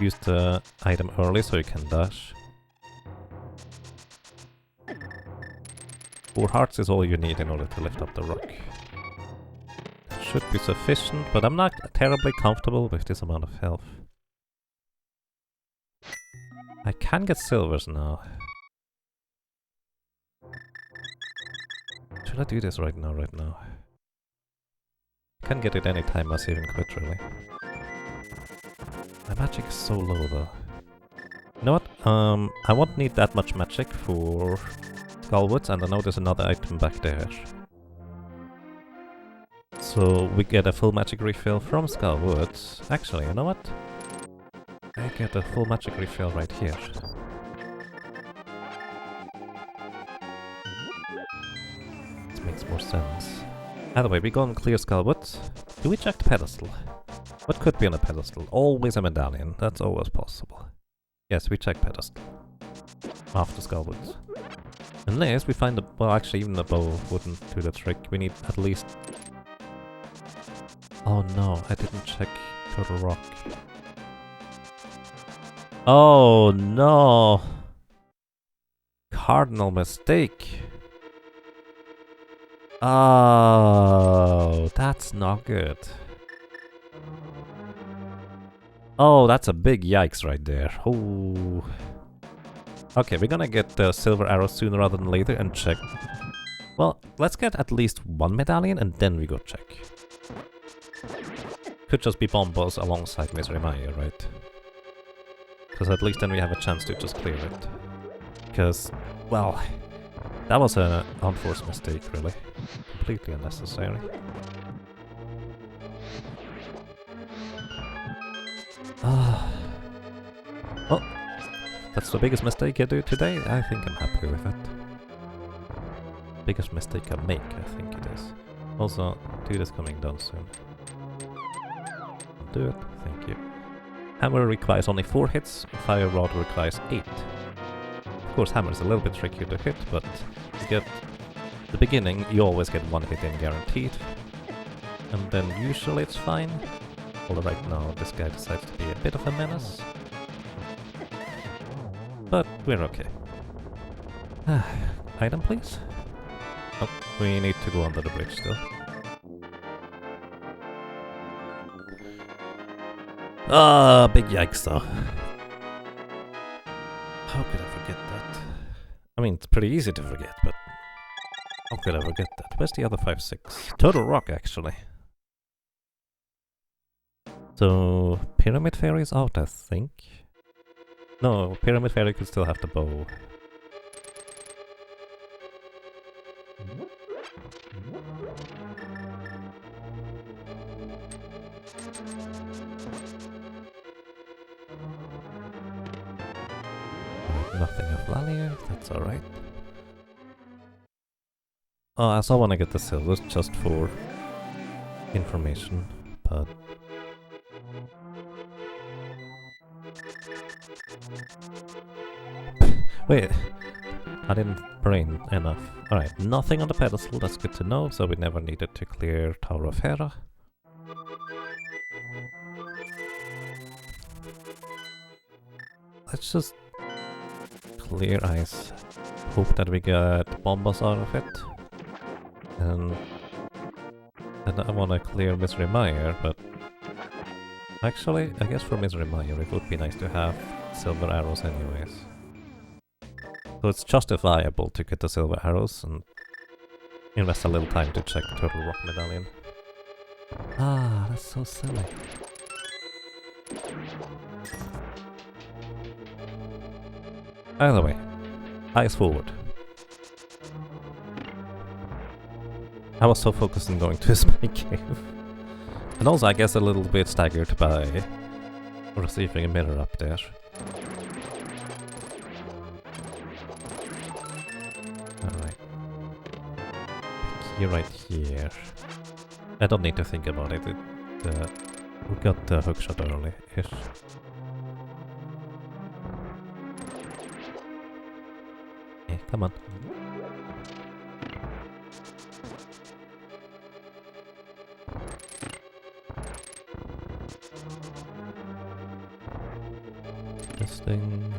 use the item early so you can dash. 4 hearts is all you need in order to lift up the rock. Should be sufficient, but I'm not terribly comfortable with this amount of health. I can get silvers now. Should I do this right now, I can get it anytime I even quit, really. My magic is so low, though. You know what? I won't need that much magic for Skullwoods, and I know there's another item back there. So we get a full magic refill from Skullwoods. Actually, you know what? I get a full magic refill right here. This makes more sense. Either way, we go and clear Skullwoods. Do we check the pedestal? What could be on a pedestal? Always a medallion. That's always possible. Yes, we check pedestal. After Skullwoods. Unless we find the... well, actually, even the bow wouldn't do the trick. We need at least... oh no, I didn't check Turtle Rock. Oh no! Cardinal mistake! Oh, that's not good. Oh, that's a big yikes right there. Oh. Okay, we're gonna get the silver arrow sooner rather than later and check. Well, let's get at least one medallion and then we go check. Could just be bombos alongside Misery Maya, right? Because at least then we have a chance to just clear it. Because, well, that was an unforced mistake, really. Completely unnecessary. Well, that's the biggest mistake I do today. I think I'm happy with it. Biggest mistake I make, I think it is. Also, dude is coming down soon. Do it, thank you. Hammer requires only 4 hits, Fire Rod requires 8. Of course, hammer is a little bit trickier to hit, but you get the beginning, you always get 1 hit in guaranteed. And then usually it's fine. Although right now this guy decides to be a bit of a menace. But we're okay. Item, please? Oh, we need to go under the bridge still. Ah, big yikes though. How could I forget that? I mean, it's pretty easy to forget, but how could I forget that? Where's the other 5-6? Total Rock, actually. So, Pyramid Fairy is out, I think. No, Pyramid Fairy could still have the bow. Nothing of value, that's alright. Oh, I also want to get the silvers just for information, but... wait, I didn't brain enough. Alright, nothing on the pedestal, that's good to know, so we never needed to clear Tower of Hera. let's just clear ice. Hope that we get bombas out of it. And then I want to clear Misery Mire, but actually, I guess for Misery Mire it would be nice to have silver arrows anyways. So it's justifiable to get the silver arrows and invest a little time to check Turtle Rock Medallion. Ah, that's so silly. Either way, eyes forward. I was so focused on going to a spy cave. And also I guess a little bit staggered by receiving a mirror up there. Alright. Key right here. I don't need to think about it. We got the hookshot early-ish. Yeah, come on. This thing.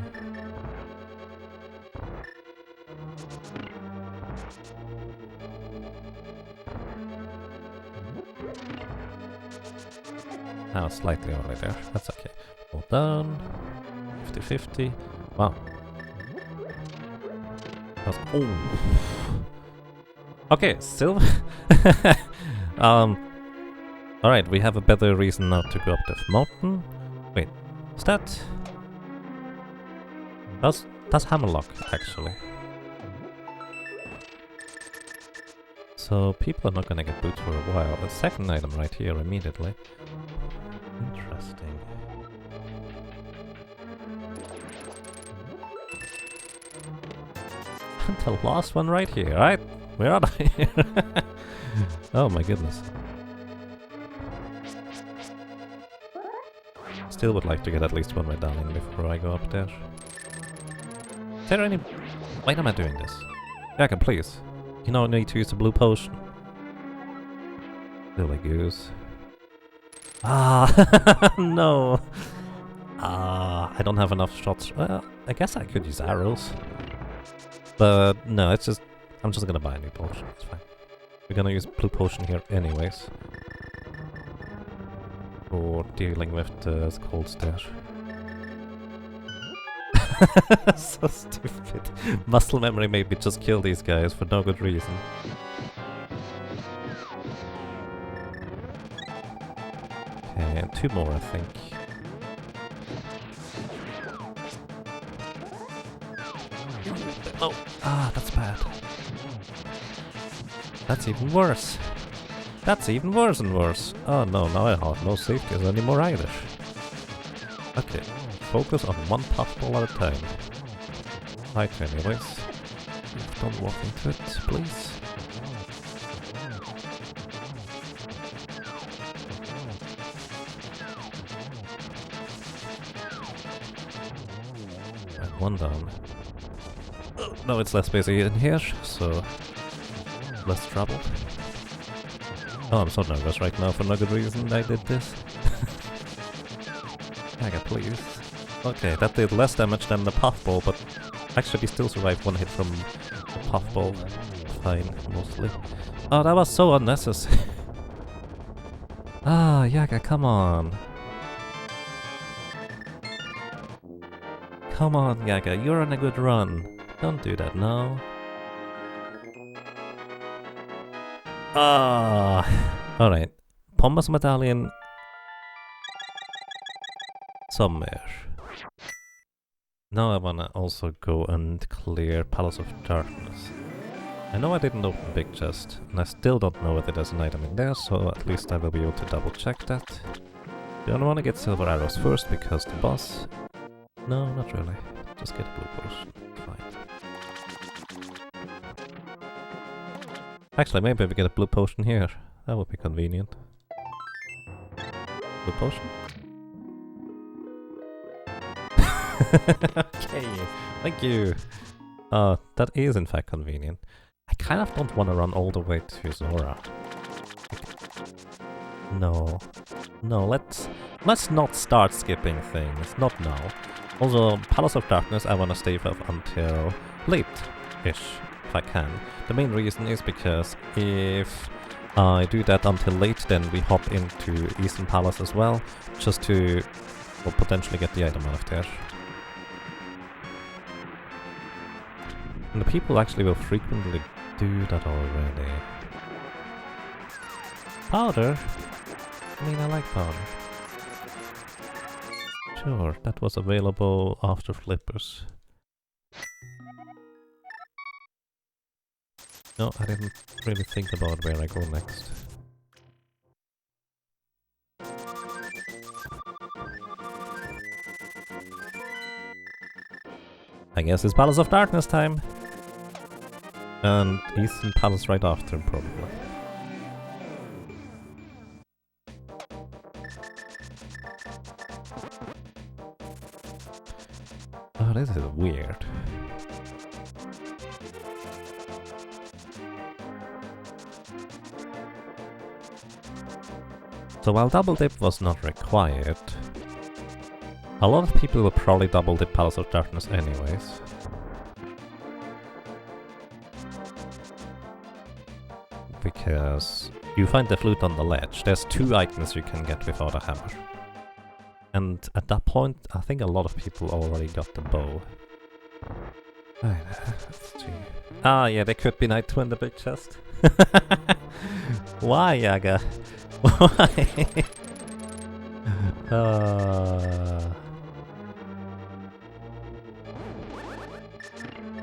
Now slightly over there. That's okay. Hold down. 50-50. Wow. That's, oh. Okay, silver. Alright, we have a better reason not to go up the mountain. Wait, is that? That's Hammerlock, actually. So people are not gonna get boots for a while. The second item right here immediately. Interesting. And the last one right here, right? Where are they? Oh my goodness. Still would like to get at least one medallion before I go up there. Is there any... Why am I doing this? Jacka, please. You don't need to use the blue potion. Silly goose. Ah, no. Ah, I don't have enough shots. Well, I guess I could use arrows. But no, it's just... I'm just gonna buy a new potion, it's fine. We're gonna use blue potion here anyways. For dealing with the cold stare. So stupid. Muscle memory made me just kill these guys for no good reason. Okay, and two more I think. Oh, ah, that's bad. That's even worse. That's even worse and worse. Oh no, now I have no safeties anymore either. Okay, focus on one puffball at a time. Right, anyways. Don't walk into it, please. And one down. No, it's less busy in here, so less trouble. Oh, I'm so nervous right now for no good reason I did this. Aga, please. Okay, that did less damage than the puffball, but actually still survived one hit from the puffball. Fine, mostly. Oh, that was so unnecessary. Ah, Yaga, come on. Come on, Yaga, you're on a good run. Don't do that now. Ah, alright. Pomba's medallion somewhere. Now I wanna also go and clear Palace of Darkness. I know I didn't open Big Chest, and I still don't know whether there's an item in there, so at least I will be able to double check that. Don't wanna get silver arrows first because the boss... No, not really. Just get a blue potion. Fine. Actually, maybe we get a blue potion here. That would be convenient. Blue potion? Okay, thank you. That is in fact convenient. I kind of don't want to run all the way to Zora. No. No, let's not start skipping things. Not now. Also, Palace of Darkness I wanna stay up until late-ish, if I can. The main reason is because if I do that until late, then we hop into Eastern Palace as well, just to potentially get the item out of there. And the people actually will frequently do that already. Powder? I mean, I like powder. Sure, that was available after flippers. No, I didn't really think about where I go next. I guess it's Palace of Darkness time! And Eastern Palace right after, probably. Oh, this is weird. So while double dip was not required, a lot of people will probably double dip Palace of Darkness anyways. Because you find the flute on the ledge. There's 2 items you can get without a hammer. And at that point, I think a lot of people already got the bow. Right, let's see. Ah, yeah, there could be Knight 2 in the big chest. Why, Yaga? Why?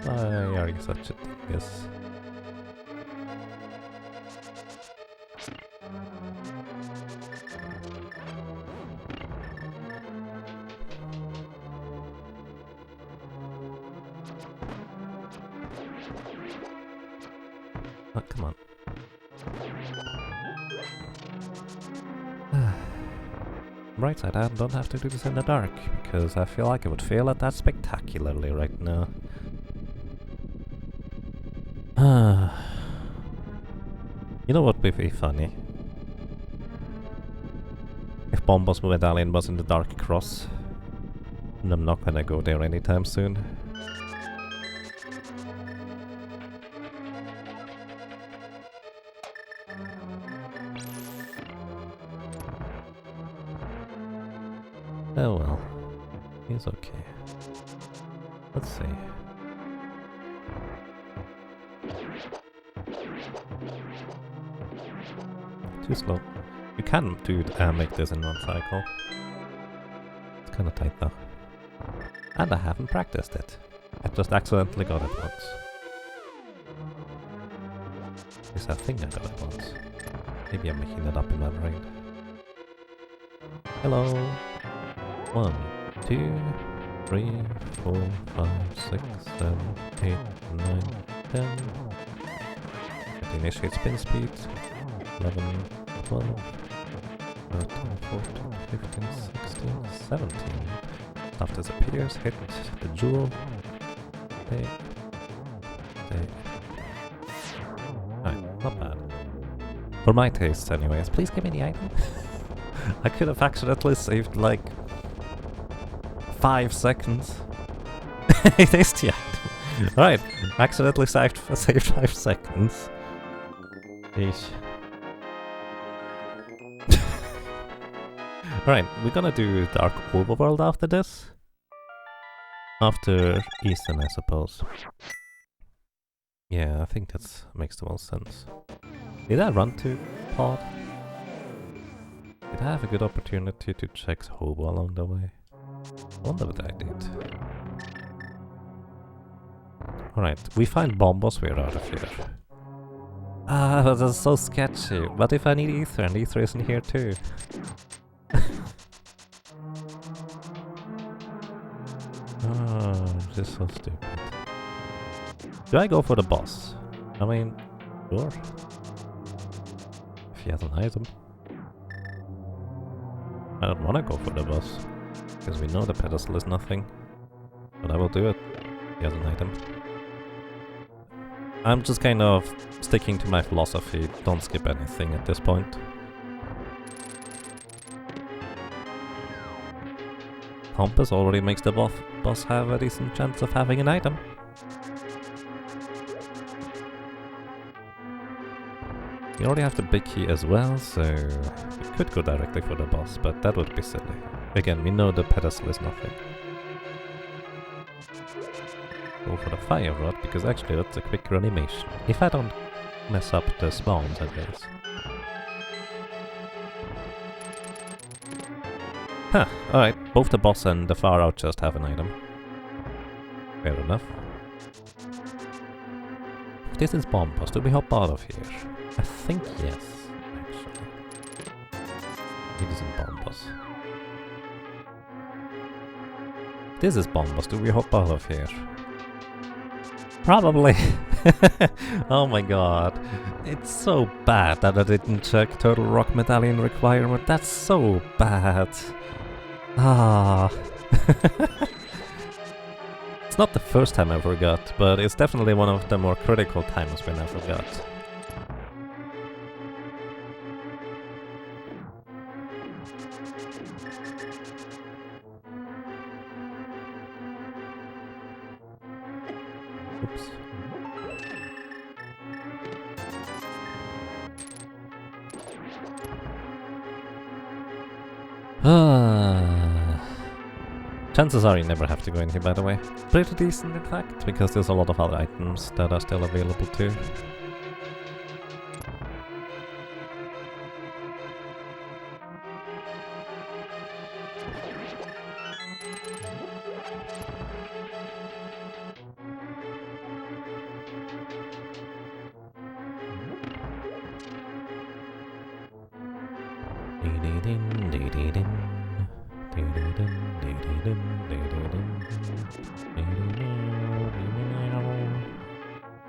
Why are you such a dingus? Oh, come on. Right side, I don't have to do this in the dark, because I feel like I would fail at that spectacularly right now. You know what would be funny? If Bombos Medallion was in the Dark Cross. And I'm not gonna go there anytime soon. Oh well, he's okay. Let's see. Too slow. You can do make this in one cycle. It's kinda tight though. And I haven't practiced it. I just accidentally got it once. At least I think I got it once. Maybe I'm making that up in my brain. Hello! 1, 2, 3, 4, 5, 6, 7, 8, 9, 10. It initiates spin speed. 11, 12, 13, 14, 15, 16, 17. Stuff disappears, hit the jewel. Take. Alright, not bad. For my tastes anyways. Please give me the item. I could have accidentally saved like 5 seconds. It is the item. Alright, accidentally saved 5 seconds. Eesh. Alright, we're gonna do Dark Overworld after this. After Eastern, I suppose. Yeah, I think that makes the most sense. Did I run to Pod? Did I have a good opportunity to check Hobo along the way? I wonder what I did. Alright, we find Bombos, we're out of here. Ah, that's so sketchy. What if I need Ether and Ether isn't here too? Oh, this is so stupid. Do I go for the boss? I mean, sure. If he has an item. I don't want to go for the boss. Because we know the pedestal is nothing. But I will do it. He has an item. I'm just kind of sticking to my philosophy. Don't skip anything at this point. compass already makes the boss have a decent chance of having an item. We already have the big key as well, so we could go directly for the boss, but that would be silly. Again, we know the pedestal is nothing. Go for the fire rod, because actually that's a quicker animation. If I don't mess up the spawns, I guess. Huh, alright, both the boss and the far out just have an item. Fair enough. If this is bomb boss, do we hop out of here? I think yes, actually. It isn't bomb boss. If this is bomb boss, do we hop out of here? Probably. Oh my god. It's so bad that I didn't check Turtle Rock Medallion requirement. That's so bad. Ah. It's not the first time I forgot, but it's definitely one of the more critical times when I forgot. Oops. Chances are you never have to go in here, by the way. Pretty decent, in fact, because there's a lot of other items that are still available too.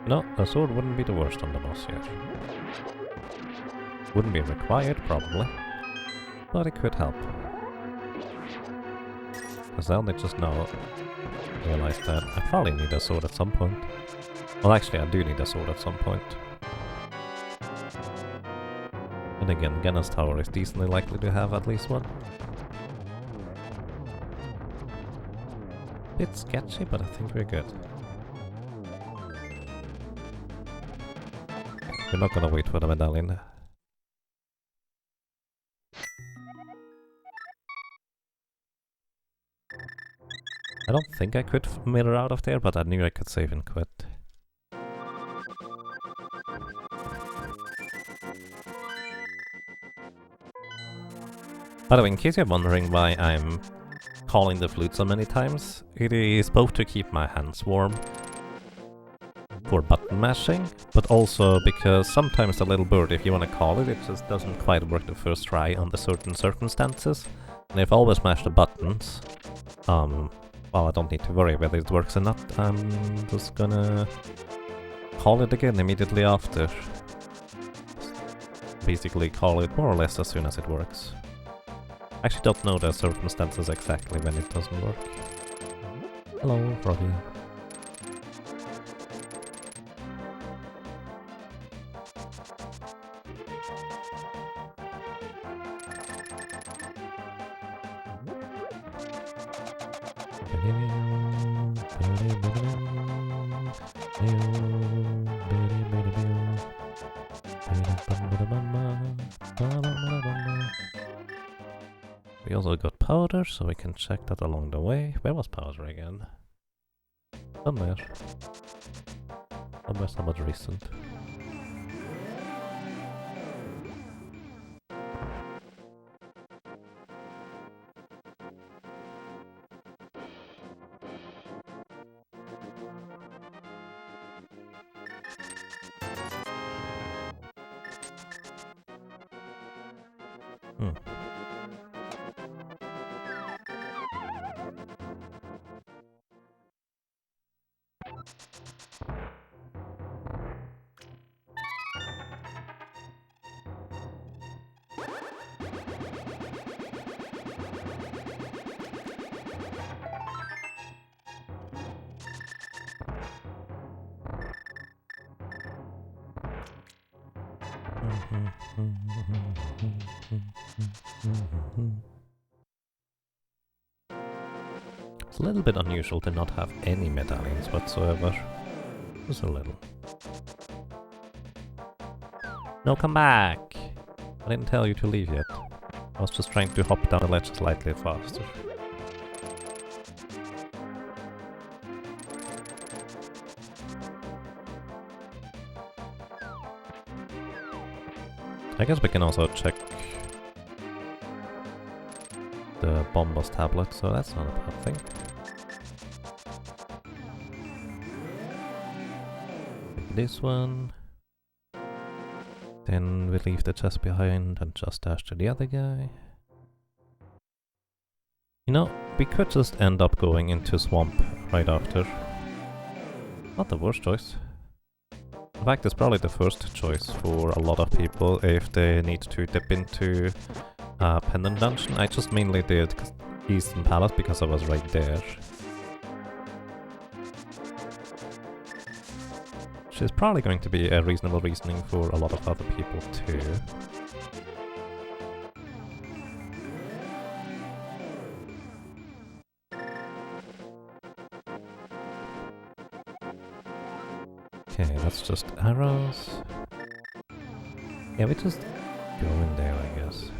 No, a sword wouldn't be the worst on the boss here. Wouldn't be required, probably, but it could help. Because Zelda just now realized that I probably need a sword at some point. Well, actually, I do need a sword at some point. And again, Ganon's Tower is decently likely to have at least one. Bit sketchy, but I think we're good. We're not gonna wait for the medallion. I don't think I could mirror out of there, but I knew I could save and quit. By the way, in case you're wondering why I'm calling the flute so many times, it is both to keep my hands warm for button mashing, but also because sometimes the little bird, if you want to call it, it just doesn't quite work the first try under certain circumstances. And if I always mash the buttons, well, I don't need to worry whether it works or not. I'm just gonna call it again immediately after. Basically call it more or less as soon as it works. I actually don't know the circumstances exactly when it doesn't work. Hello, Froggy. We also got powder, so we can check that along the way. Where was powder again? Somewhere. Somewhat recent. It's a little bit unusual to not have any medallions whatsoever. Just a little. No, come back! I didn't tell you to leave yet. I was just trying to hop down the ledge slightly faster. I guess we can also check the Bombos tablet, so that's not a bad thing. Take this one. Then we leave the chest behind and just dash to the other guy. You know, we could just end up going into swamp right after. Not the worst choice. In fact, it's probably the first choice for a lot of people if they need to dip into Pendant dungeon. I just mainly did Eastern Palace because I was right there. Which is probably going to be a reasonable reasoning for a lot of other people too. Okay, that's just arrows. Yeah, we just go in there, I guess.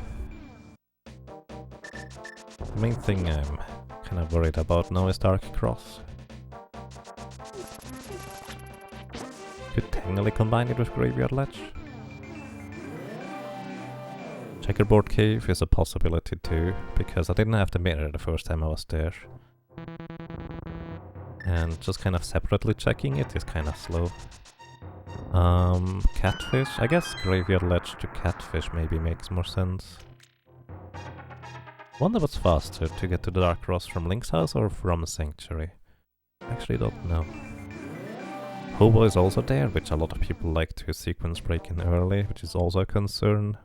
The main thing I'm kind of worried about now is Dark Cross. Could technically combine it with Graveyard Ledge. Checkerboard Cave is a possibility too, because I didn't have the mirror the first time I was there. And just kind of separately checking it is kind of slow. Catfish? I guess Graveyard Ledge to Catfish maybe makes more sense. Wonder what's faster, to get to the Dark Cross from Link's house or from Sanctuary? Actually don't know. Hobo is also there, which a lot of people like to sequence break in early, which is also a concern.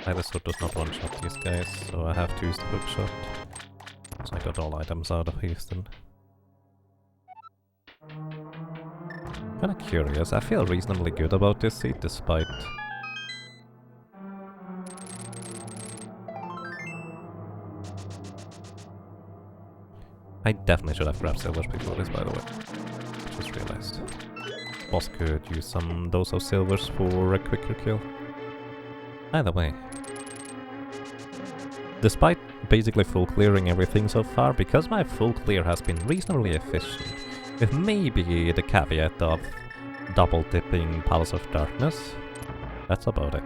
Dinosaur does not one-shot these guys, so I have to use the hookshot. So I got all items out of Houston. Kinda curious, I feel reasonably good about this seat despite... I definitely should have grabbed silvers before this, by the way. Just realized. Boss could use some dose of silvers for a quicker kill. Either way. Despite basically full clearing everything so far, because my full clear has been reasonably efficient, with maybe the caveat of double dipping Palace of Darkness, that's about it.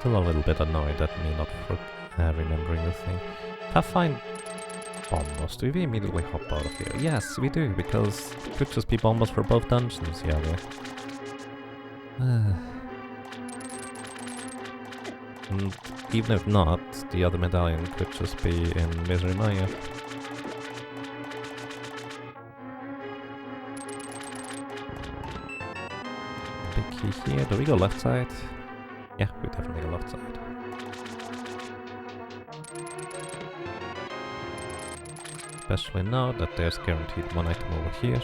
Still a little bit annoyed at me not remembering the thing. If I find Bombos, do we immediately hop out of here? Yes, we do, because it could just be Bombos for both dungeons, yeah. And even if not, the other medallion could just be in Misery Maya. Big key here. Do we go left side? Yeah, we definitely go left side. Especially now that there's guaranteed one item over here.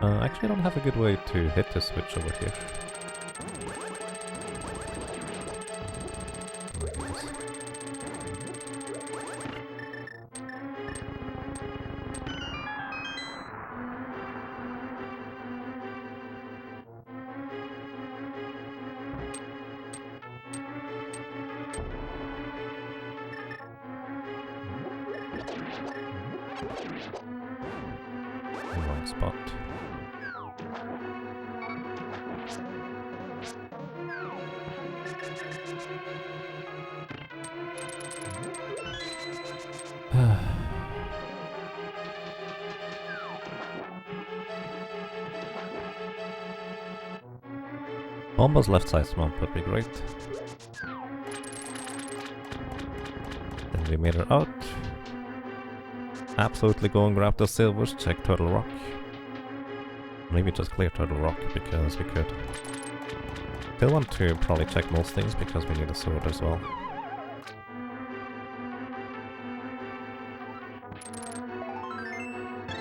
Actually, I don't have a good way to hit the switch over here. Wrong spot. Bombo's left side swamp would be great. Then we mirror out. Absolutely go and grab the silvers, check Turtle Rock. Maybe just clear Turtle Rock, because we could. Still want to probably check most things because we need a sword as well.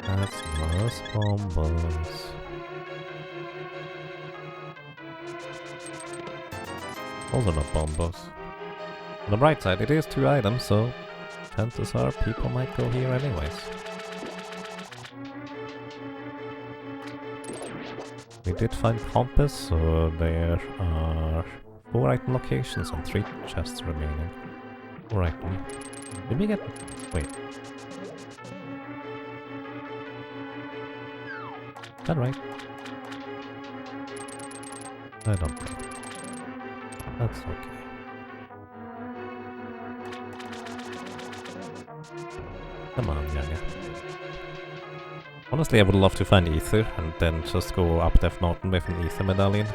That's most bombos. Those are not bombos. On the bright side, it is 2 items, so chances are people might go here anyways. We did find compass, so there are 4 item locations and 3 chests remaining. 4 item. Did we get... wait. Is that right? I don't know. That's okay. Come on, Yanga. Honestly, I would love to find Ether and then just go up Death Mountain with an Ether medallion.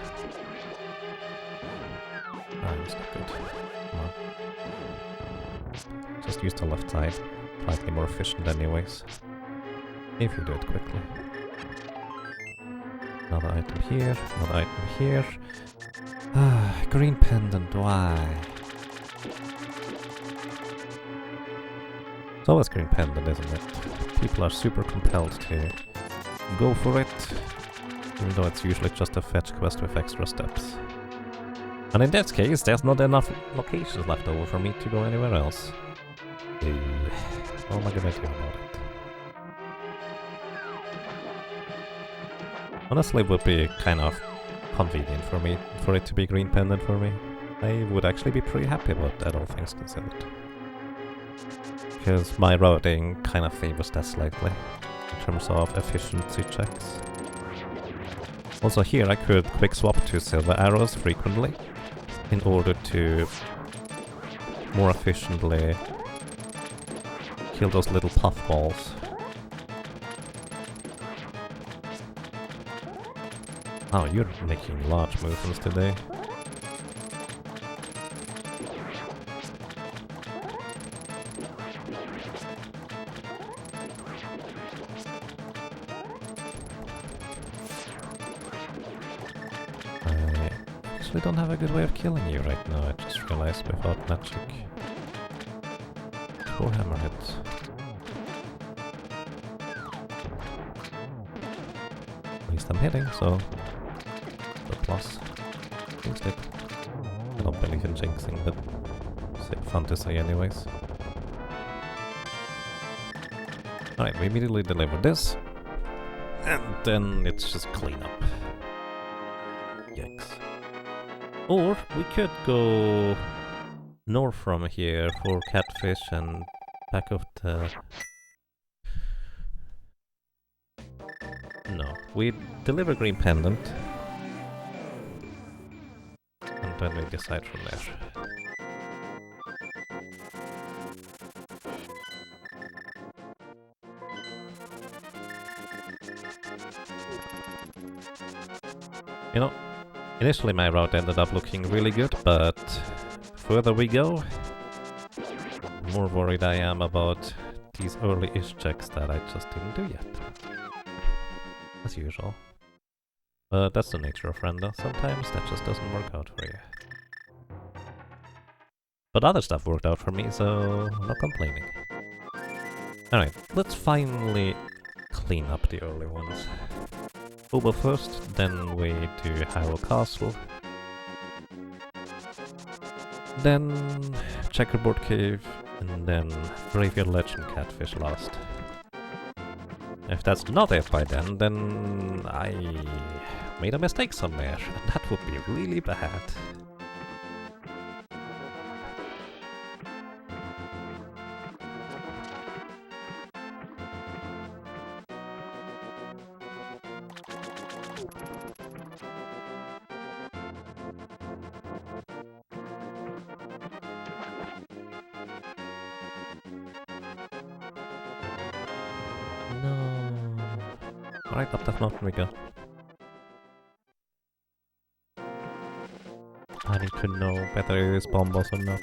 Ah, that's not good. Come on. Just use the left side. Slightly more efficient anyways. If you do it quickly. Another item here, another item here. Ah, green pendant, why? It's always green pendant, isn't it? People are super compelled to go for it, even though it's usually just a fetch quest with extra steps. And in that case, there's not enough locations left over for me to go anywhere else. What am I gonna do about it? Honestly, it would be kind of convenient for me, for it to be green pendant for me. I would actually be pretty happy about that, all things considered. Because my routing kind of favors that slightly, in terms of efficiency checks. Also here I could quick swap to silver arrows frequently, in order to more efficiently kill those little puffballs. Oh, you're making large movements today. I actually don't have a good way of killing you right now, I just realized without magic. 4 hammerheads. At least I'm hitting, so... plus. Jinxed it. I don't believe in jinxing, but it's fun to say anyways. Alright, we immediately deliver this. And then it's just clean up. Yikes. Or we could go north from here for catfish and back up the... No, we deliver green pendant. Then we decide from there. You know, initially my route ended up looking really good, but further we go, the more worried I am about these early-ish checks that I just didn't do yet. As usual. But that's the nature of random. Sometimes that just doesn't work out for you. But other stuff worked out for me, so I'm not complaining. Alright, let's finally clean up the early ones. Oba first, then we do Hyrule Castle. Then Checkerboard Cave, and then Graveyard Legend Catfish last. If that's not it by then I made a mistake somewhere, and that would be really bad. Right up that mountain we go. I need to know whether it is bombos or not.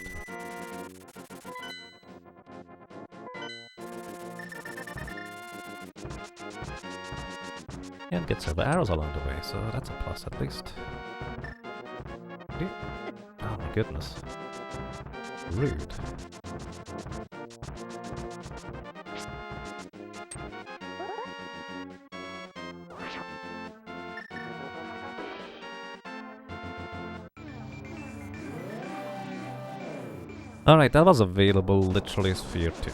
And get silver arrows along the way, so that's a plus at least. Oh my goodness. Rude. Alright, that was available literally sphere 2.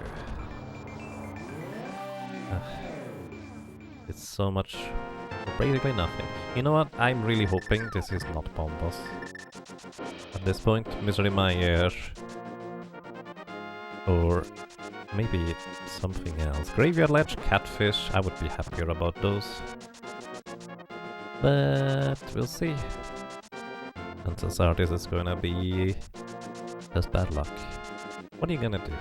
It's so much for basically nothing. You know what? I'm really hoping this is not Bomb Boss. At this point, Misery Meyer. Or maybe something else. Graveyard Ledge, Catfish, I would be happier about those. But we'll see. Chances are this is gonna be just bad luck. What are you gonna do?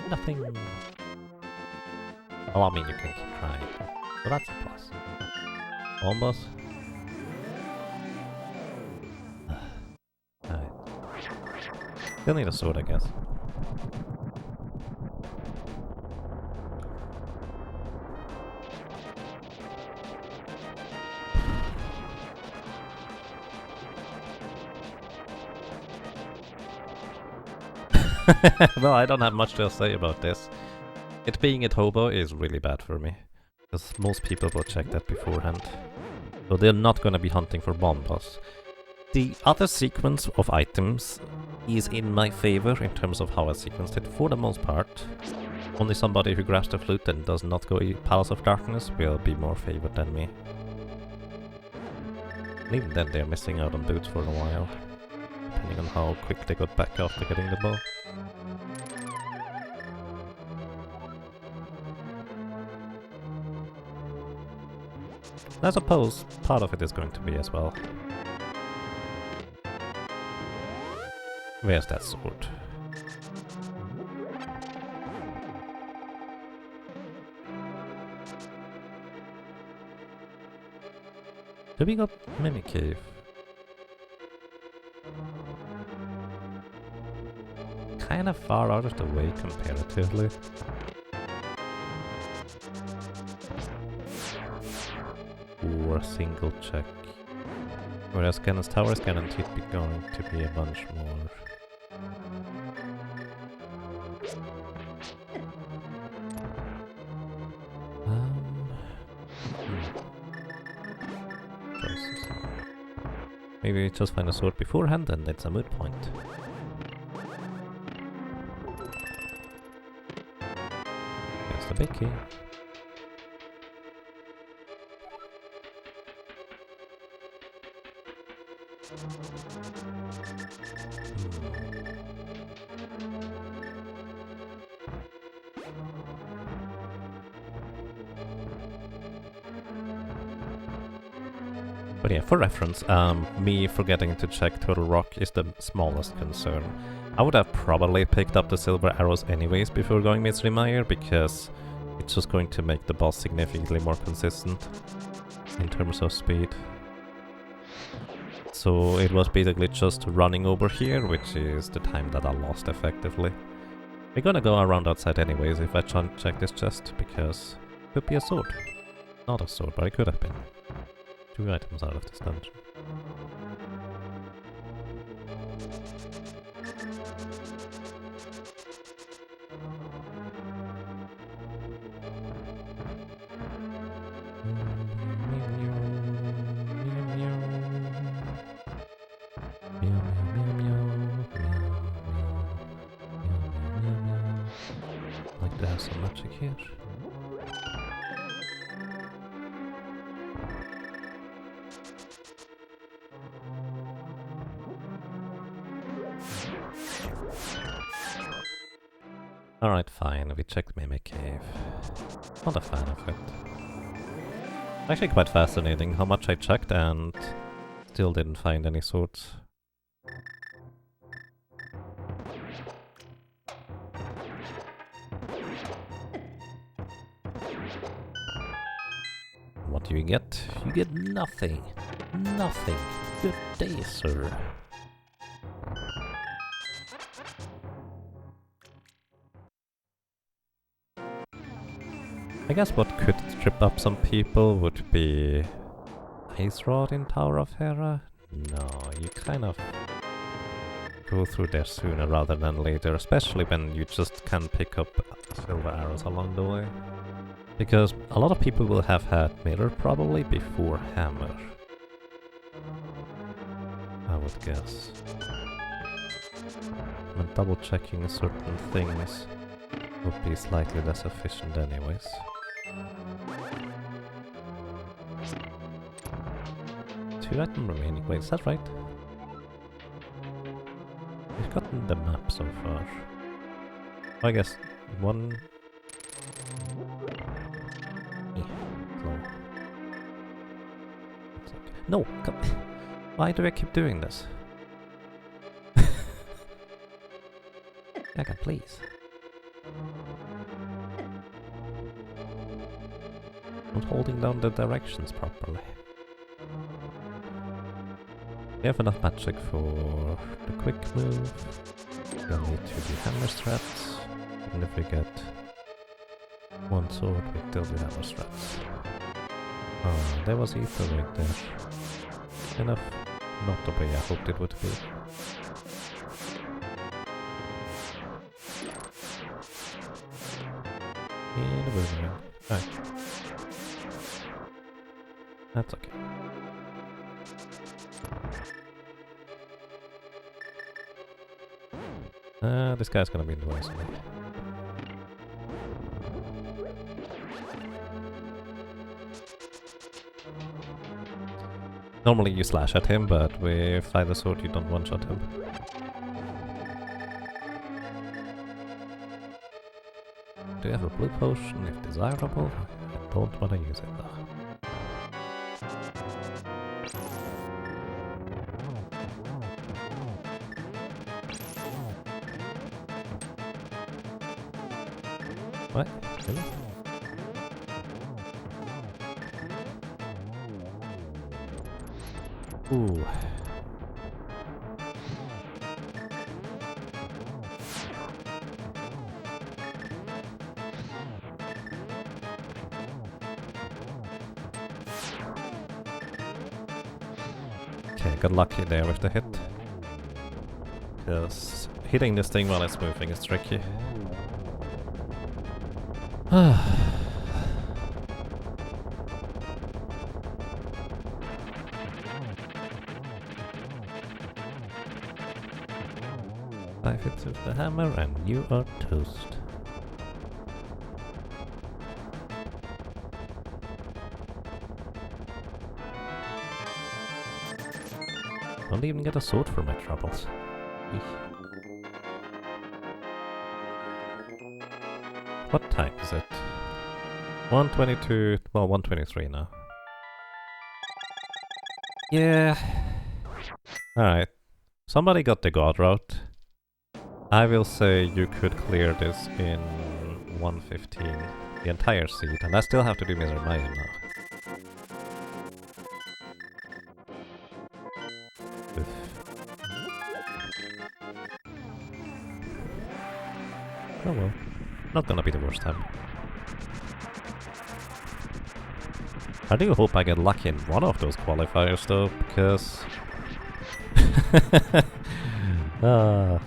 Nothing. Oh, I mean, you can keep trying. So that's a plus. Almost. Alright. Still need a sword, I guess. Well, I don't have much to say about this. It being a hobo is really bad for me, because most people will check that beforehand. So they're not gonna be hunting for Bomb Boss. The other sequence of items is in my favor in terms of how I sequenced it for the most part. Only somebody who grabs the flute and does not go Palace of Darkness will be more favored than me. And even then they're missing out on boots for a while, depending on how quick they got back after getting the bow. I suppose part of it is going to be as well. Where's that sword? Do we got Mimic Cave? Kinda far out of the way comparatively. Or a single check. Whereas Cannon's Tower is guaranteed going to be a bunch more. Choices. Maybe just find a sword beforehand and it's a moot point. That's the big key. But yeah, for reference, me forgetting to check Total Rock is the smallest concern. I would have probably picked up the silver arrows anyways before going Misery Meyer, because it's just going to make the boss significantly more consistent in terms of speed. So it was basically just running over here, which is the time that I lost effectively. We're gonna go around outside anyways if I check this chest, because it could be a sword. Not a sword, but it could have been. 2 items out of this dungeon. Like to have some magic here. Alright, fine, we checked Mimic Cave. Not a fan of it. Actually quite fascinating how much I checked and still didn't find any swords. What do you get? You get nothing. Nothing. Good day, sir. I guess what could trip up some people would be Ice Rod in Tower of Hera? No, you kind of go through there sooner rather than later, especially when you just can pick up silver arrows along the way. Because a lot of people will have had mirror probably before hammer, I would guess. And double checking certain things would be slightly less efficient anyways. Two items remaining. Wait, is that right? We've gotten the map so far. I guess one... slow. No! Come. Why do I keep doing this? Becca, please. Not holding down the directions properly. We have enough magic for the quick move. We'll need to do hammer strats. Even if we get one sword, we still do hammer strats. Oh, there was ether right there. Enough. Not the way I hoped it would be. And a boomerang. Right. That's okay. This guy's gonna be in the way, isn't he? Normally you slash at him, but with either sword you don't one-shot him. Do you have a blue potion if desirable? I don't want to use it though. What? Really? Ooh. Okay, got lucky there with the hit. Because hitting this thing while it's moving is tricky. Five hits with the hammer and you are toast. Don't even get a sword for my troubles. Eesh. What time is it? 1:22, well 1:23 now. Yeah. Alright. Somebody got the god route. I will say you could clear this in 1:15, the entire seed, and I still have to do Misery Maya now. Oof. Oh well. Not gonna be the worst time. I do hope I get lucky in one of those qualifiers though, because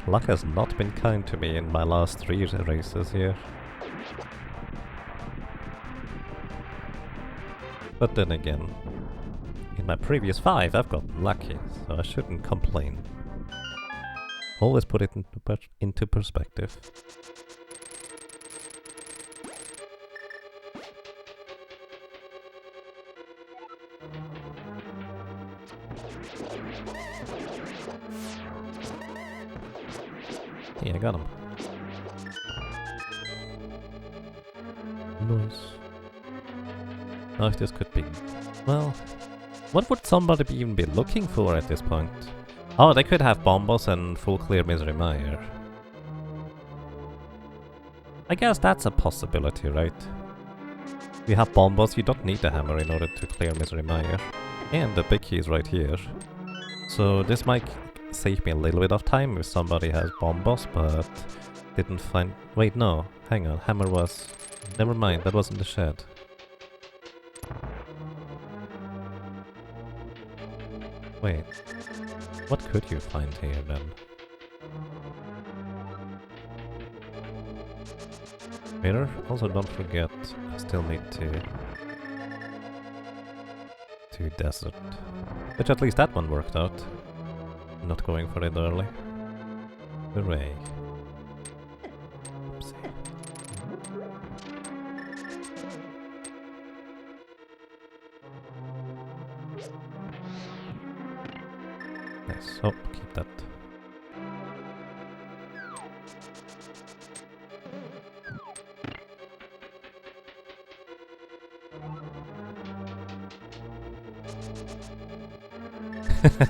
luck has not been kind to me in my last 3 races here. But then again, in my previous 5 I've gotten lucky, so I shouldn't complain. Always put it into perspective. Yeah, I got him. Nice. Now if this could be... well... what would somebody even be looking for at this point? Oh, they could have bombos and full clear Misery Mire. I guess that's a possibility, right? You have bombos, you don't need the hammer in order to clear Misery Mire. And the big key is right here. So this might save me a little bit of time if somebody has bombos, but didn't find... wait, no, hang on, hammer was... never mind, that was in the shed. Wait, what could you find here then? Mirror? Also don't forget, I still need to desert. Which at least that one worked out. Not going for it early. Hooray. Oopsie. Nice. Oh, keep that.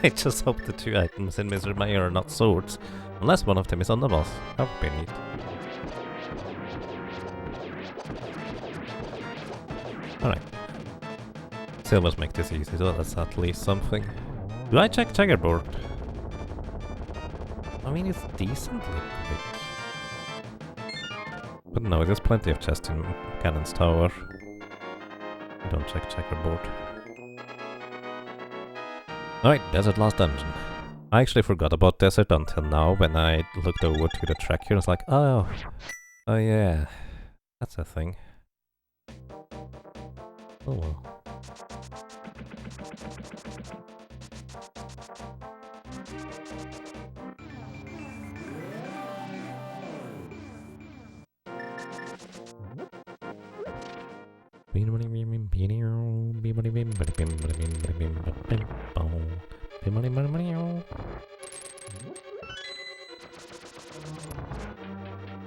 I just hope the two items in Mr. Mayor are not swords, unless one of them is on the boss. That would be neat. Alright. Silvers make this easy, so that's at least something. Do I check checkerboard? I mean, it's decently quick. But no, there's plenty of chests in Cannon's Tower. I don't check checkerboard. Alright, Desert Last Dungeon. I actually forgot about Desert until now when I looked over to the tracker and was like, oh yeah, that's a thing. Oh well.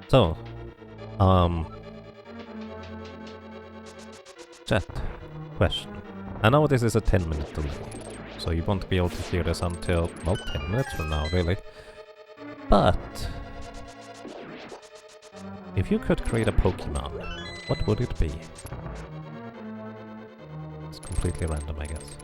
So, chat, question. I know this is a 10-minute delay, so you won't be able to hear this until, well, 10 minutes from now, really. But, if you could create a Pokemon, what would it be? It's completely random, I guess.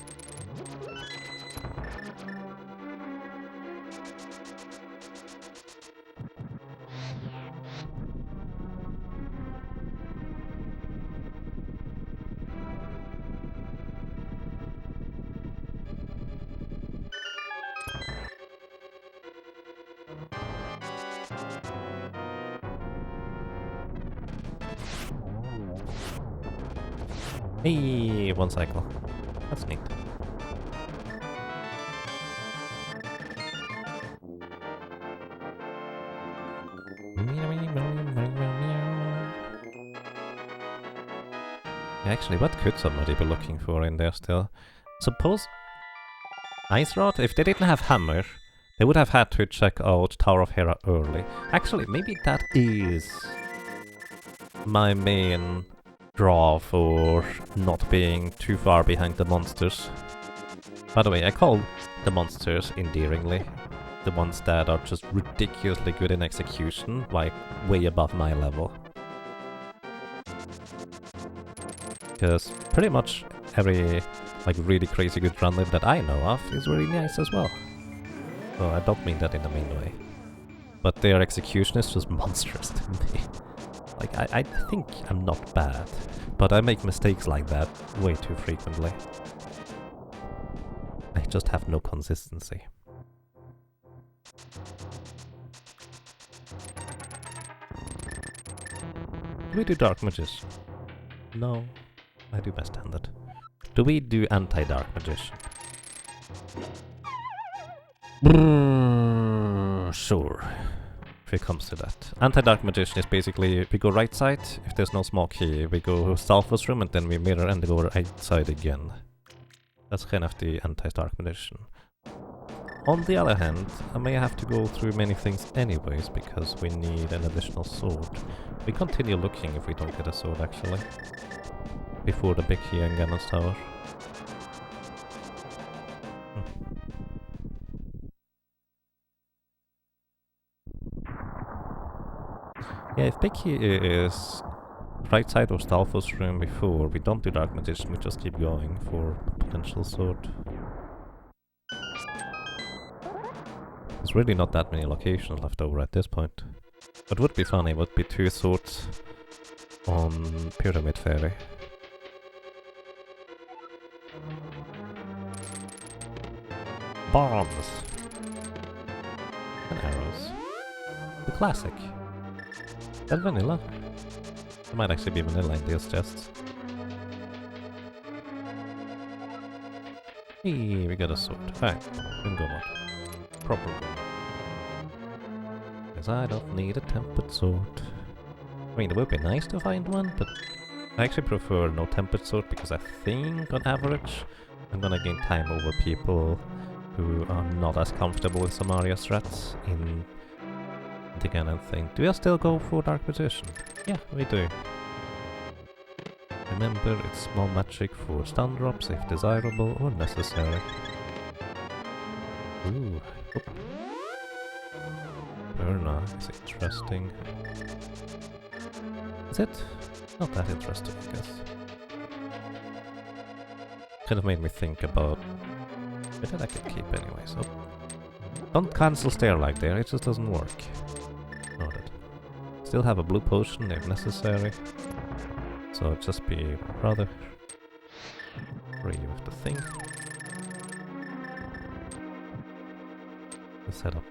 Hey, one cycle. That's neat. Actually, what could somebody be looking for in there still? Suppose Ice Rod? If they didn't have Hammer, they would have had to check out Tower of Hera early. Actually, maybe that is my main draw for not being too far behind the monsters. By the way, I call the monsters endearingly the ones that are just ridiculously good in execution, like way above my level. Because pretty much every like really crazy good run that I know of is really nice as well. So I don't mean that in a mean way. But their execution is just monstrous to me. Like, I think I'm not bad, but I make mistakes like that way too frequently. I just have no consistency. Do we do Dark Magician? No, I do my standard. Do we do Anti-Dark Magician? Sure. If it comes to that. Anti-Dark Magician is basically, we go right side, if there's no small key, we go Stalfos room and then we mirror and go right side again. That's kind of the Anti-Dark Magician. On the other hand, I may have to go through many things anyways, because we need an additional sword. We continue looking if we don't get a sword actually. Before the big key in Ganon's Tower. Yeah, if Big Key is right side of Stalfos room before, we don't do Dark Magician, we just keep going for potential sword. There's really not that many locations left over at this point. What would be funny would be 2 swords on Pyramid Fairy. Bombs. And arrows. The classic. And vanilla. There might actually be vanilla in these chests. Hey, we got a sword. Alright, we can go on. Proper one. Because I don't need a tempered sword. I mean, it would be nice to find one, but I actually prefer no tempered sword because I think, on average, I'm gonna gain time over people who are not as comfortable with some area strats in the kind of thing. Do we still go for Dark Magician? Yeah, we do. Remember, it's small magic for stun drops if desirable or necessary. Ooh. Oop. Burna is interesting. Is it? Not that interesting, I guess. Kind of made me think about... But that I could keep anyway, so... Don't cancel stair like there, it just doesn't work. Noted. Still have a blue potion if necessary. So just be rather free with the thing. The setup.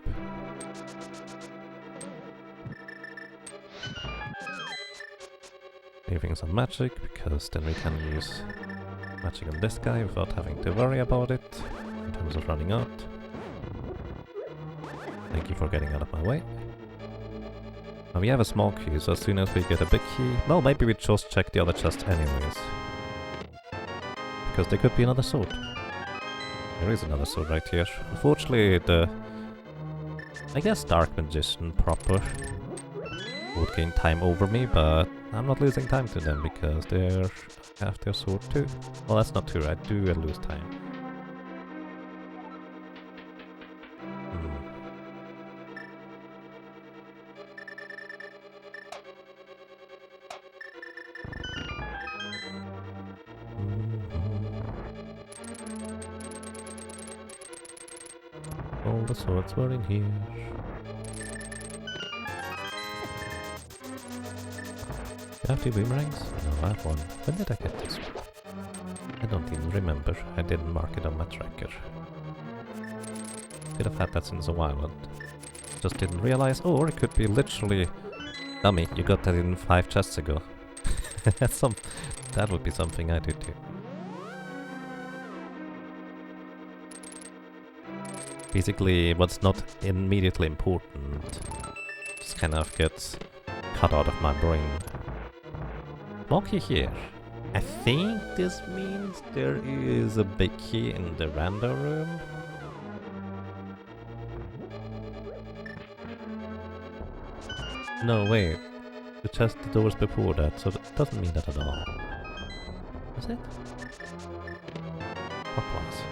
Saving some magic, because then we can use magic on this guy without having to worry about it in terms of running out. Thank you for getting out of my way. Now we have a small key, so as soon as we get a big key... Well, maybe we just check the other chest anyways. Because there could be another sword. There is another sword right here. Unfortunately, the... I guess Dark Magician proper would gain time over me, but I'm not losing time to them because they're have their sword too. Well, that's not true, I do lose time. All the swords were in here. Do I have two boomerangs? No, I have one. When did I get this one? I don't even remember. I didn't mark it on my tracker. Could have had that since a while and just didn't realize. Oh, or it could be literally... Dummy, you got that in 5 chests ago. That would be something I do too. Basically, what's not immediately important just kind of gets cut out of my brain. Small key here. I think this means there is a big key in the random room. No, wait. The chest doors before that, so that doesn't mean that at all. Is it? Clockwise.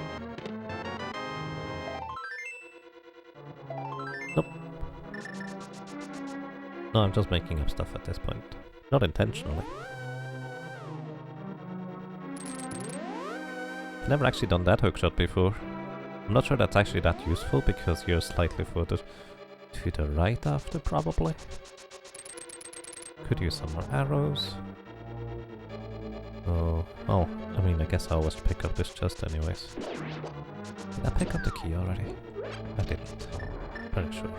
Nope. No, I'm just making up stuff at this point. Not intentionally. I've never actually done that hookshot before. I'm not sure that's actually that useful because you're slightly further to the right after, probably. Could use some more arrows. Oh, I mean, I guess I always pick up this chest anyways. Did I pick up the key already? I didn't. Pretty sure.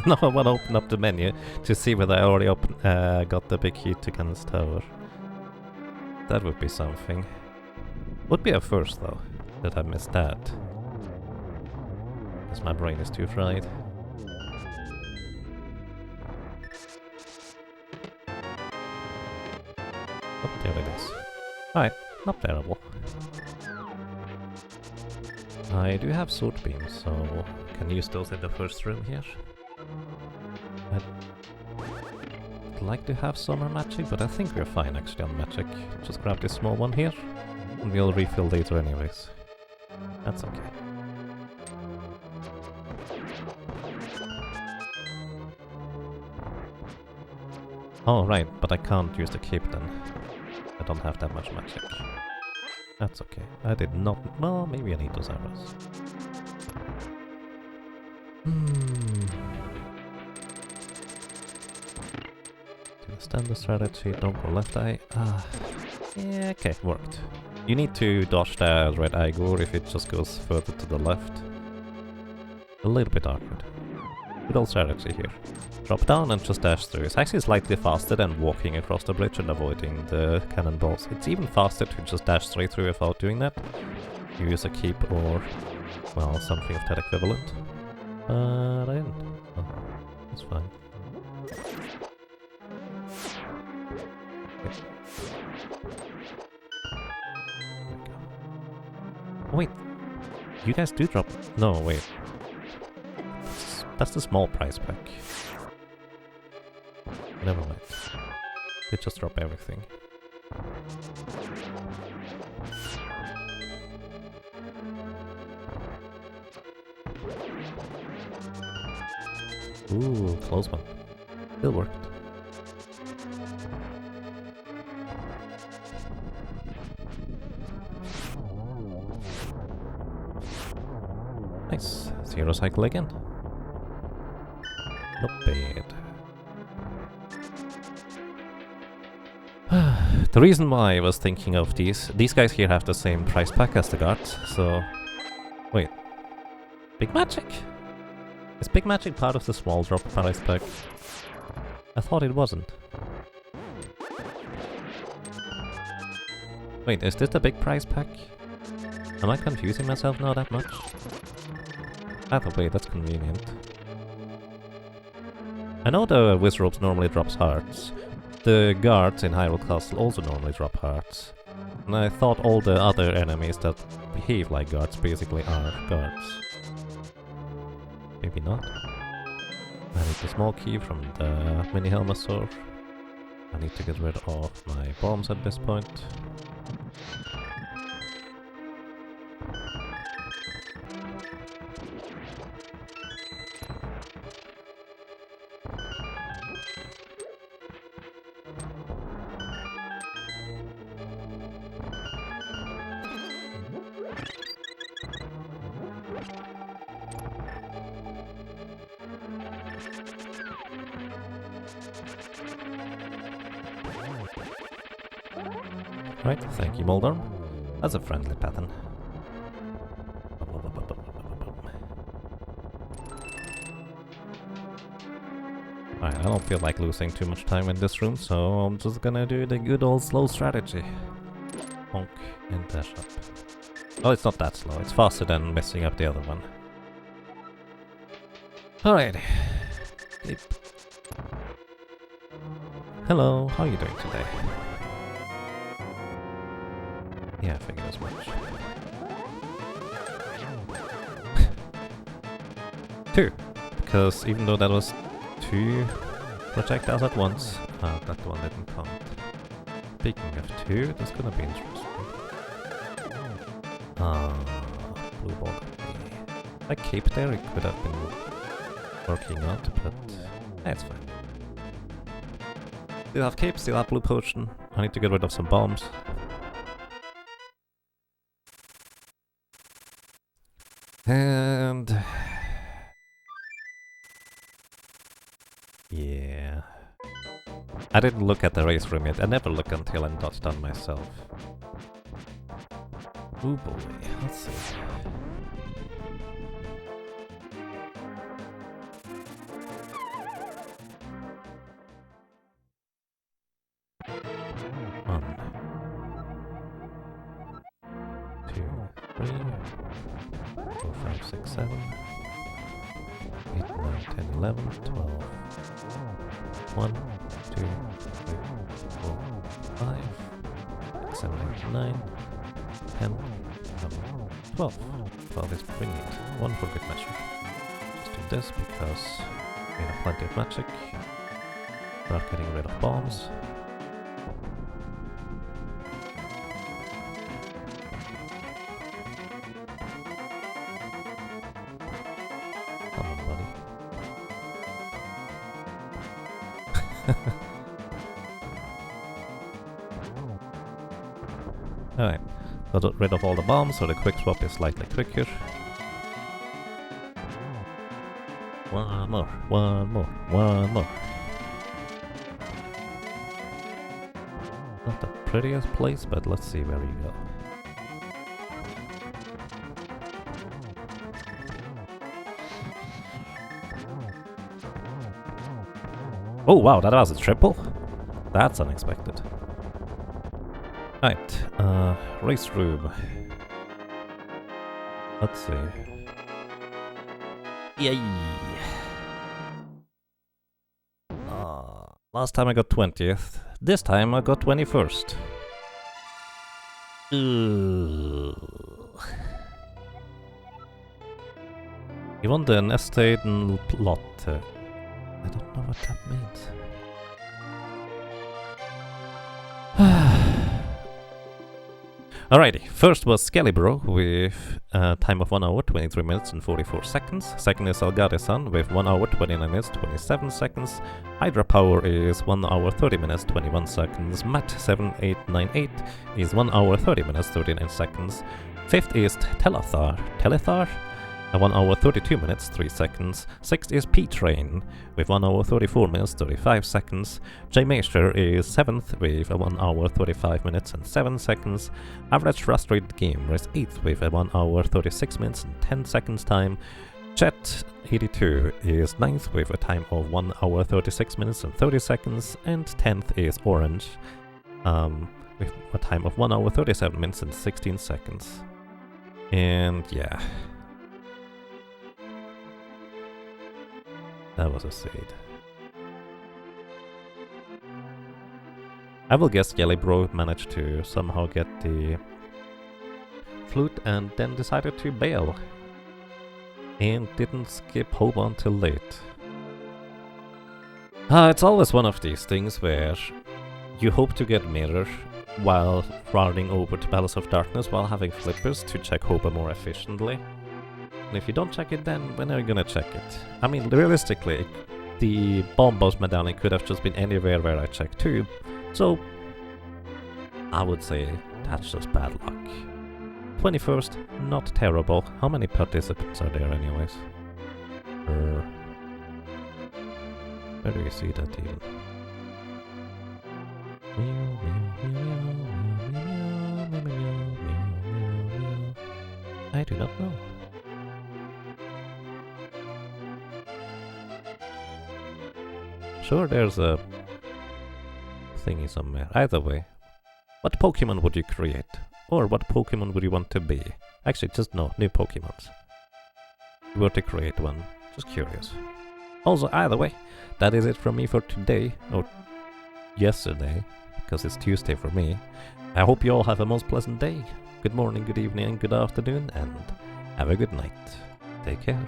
Now I want to open up the menu to see whether I already got the big key to Cannon's Tower. That would be something. Would be a first though, that I missed that. Because my brain is too fried. Oh, there it is. Alright, not terrible. I do have sword beams, so can use those in the first room here. I'd like to have summer magic, but I think we're fine actually on magic. Just grab this small one here, and we'll refill later anyways. That's okay. Oh right, but I can't use the cape then. I don't have that much magic. That's okay. I did not... Well, maybe I need those arrows. Extend the strategy, don't go left eye. Yeah, okay, worked. You need to dodge the red eye gore if it just goes further to the left. A little bit awkward. Good old strategy here. Drop down and just dash through. It's actually slightly faster than walking across the bridge and avoiding the cannonballs. It's even faster to just dash straight through without doing that. You use a keep or, well, something of that equivalent. But I didn't. Oh, that's fine. Oh, wait, you guys do drop... No, wait. That's the small prize pack. Never mind. They just drop everything. Ooh, close one. Still worked. Nice. Zero cycle again. Not bad. The reason why I was thinking of these guys here have the same price pack as the guards, so... Wait. Big Magic? Is Big Magic part of the small drop price pack? I thought it wasn't. Wait, is this the big price pack? Am I confusing myself now that much? Either way, that's convenient. I know the Wizrobes normally drops hearts. The guards in Hyrule Castle also normally drop hearts. And I thought all the other enemies that behave like guards basically are guards. Maybe not. I need the small key from the mini Helmasaur. I need to get rid of my bombs at this point. Right, thank you, Moldorm. That's a friendly pattern. Alright, I don't feel like losing too much time in this room, so I'm just gonna do the good old slow strategy. Honk and dash up. Oh, it's not that slow, it's faster than messing up the other one. Alright. Beep. Hello, how are you doing today? Yeah, I figured as much. 2, because even though that was 2 projectiles at once, that one didn't count. Speaking of 2, that's gonna be interesting. Blue ball. If I cape there, it could have been working out, but it's fine. Still have cape, still have blue potion. I need to get rid of some bombs. And... yeah... I didn't look at the race room yet. I never look until I'm not done myself. Oh boy, let's see. One, 2, 3, 4, 5, 6, 7, 8, 9, 10, 11, 12. 1, 2, 3, 4, 5, 6, 7, 8, 9, 10, 11, 12. 12 is pretty neat. 1 for good measure. Just do this because we have plenty of magic. Start getting rid of bombs. Come on, buddy. Alright, got rid of all the bombs, so the quick swap is slightly quicker. One more, one more, one more. Not the prettiest place, but let's see where you go. Oh wow, that was a triple? That's unexpected. Right, race room. Let's see. Yay! Last time I got 20th. This time I got 21st. Ugh. You want an estate and lot. I don't know what that means. Alrighty, first was Skellibro with a time of 1 hour, 23 minutes and 44 seconds. Second is Algarisan with 1 hour, 29 minutes, 27 seconds. Hydra Power is 1 hour, 30 minutes, 21 seconds. Matt 7898 is 1 hour, 30 minutes, 39 seconds. Fifth is Telethar, 1 hour 32 minutes 3 seconds. Sixth is P-Train with 1 hour 34 minutes 35 seconds. J-Master is 7th with 1 hour 35 minutes and 7 seconds. Average Frustrated Gamer is 8th with 1 hour 36 minutes and 10 seconds time. Chet 82 is 9th with a time of 1 hour 36 minutes and 30 seconds. And 10th is Orange with a time of 1 hour 37 minutes and 16 seconds. And yeah. That was a seed. I will guess Yellowbro managed to somehow get the flute and then decided to bail. And didn't skip home until late. It's always one of these things where you hope to get mirror while running over to Palace of Darkness while having flippers to check Hoba more efficiently. And if you don't check it, then when are you gonna check it? I mean, realistically, the bomb boss medallion could have just been anywhere where I checked too, so I would say that's just bad luck. 21st, not terrible. How many participants are there anyways? Where do you see that even? I do not know. Sure, there's a thingy somewhere. Either way, what Pokemon would you create? Or what Pokemon would you want to be? Actually, just no, new Pokemons. If you were to create one, just curious. Also, either way, that is it from me for today, or yesterday, because it's Tuesday for me. I hope you all have a most pleasant day. Good morning, good evening, and good afternoon, and have a good night. Take care.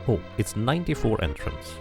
Oh, it's 94 entrants.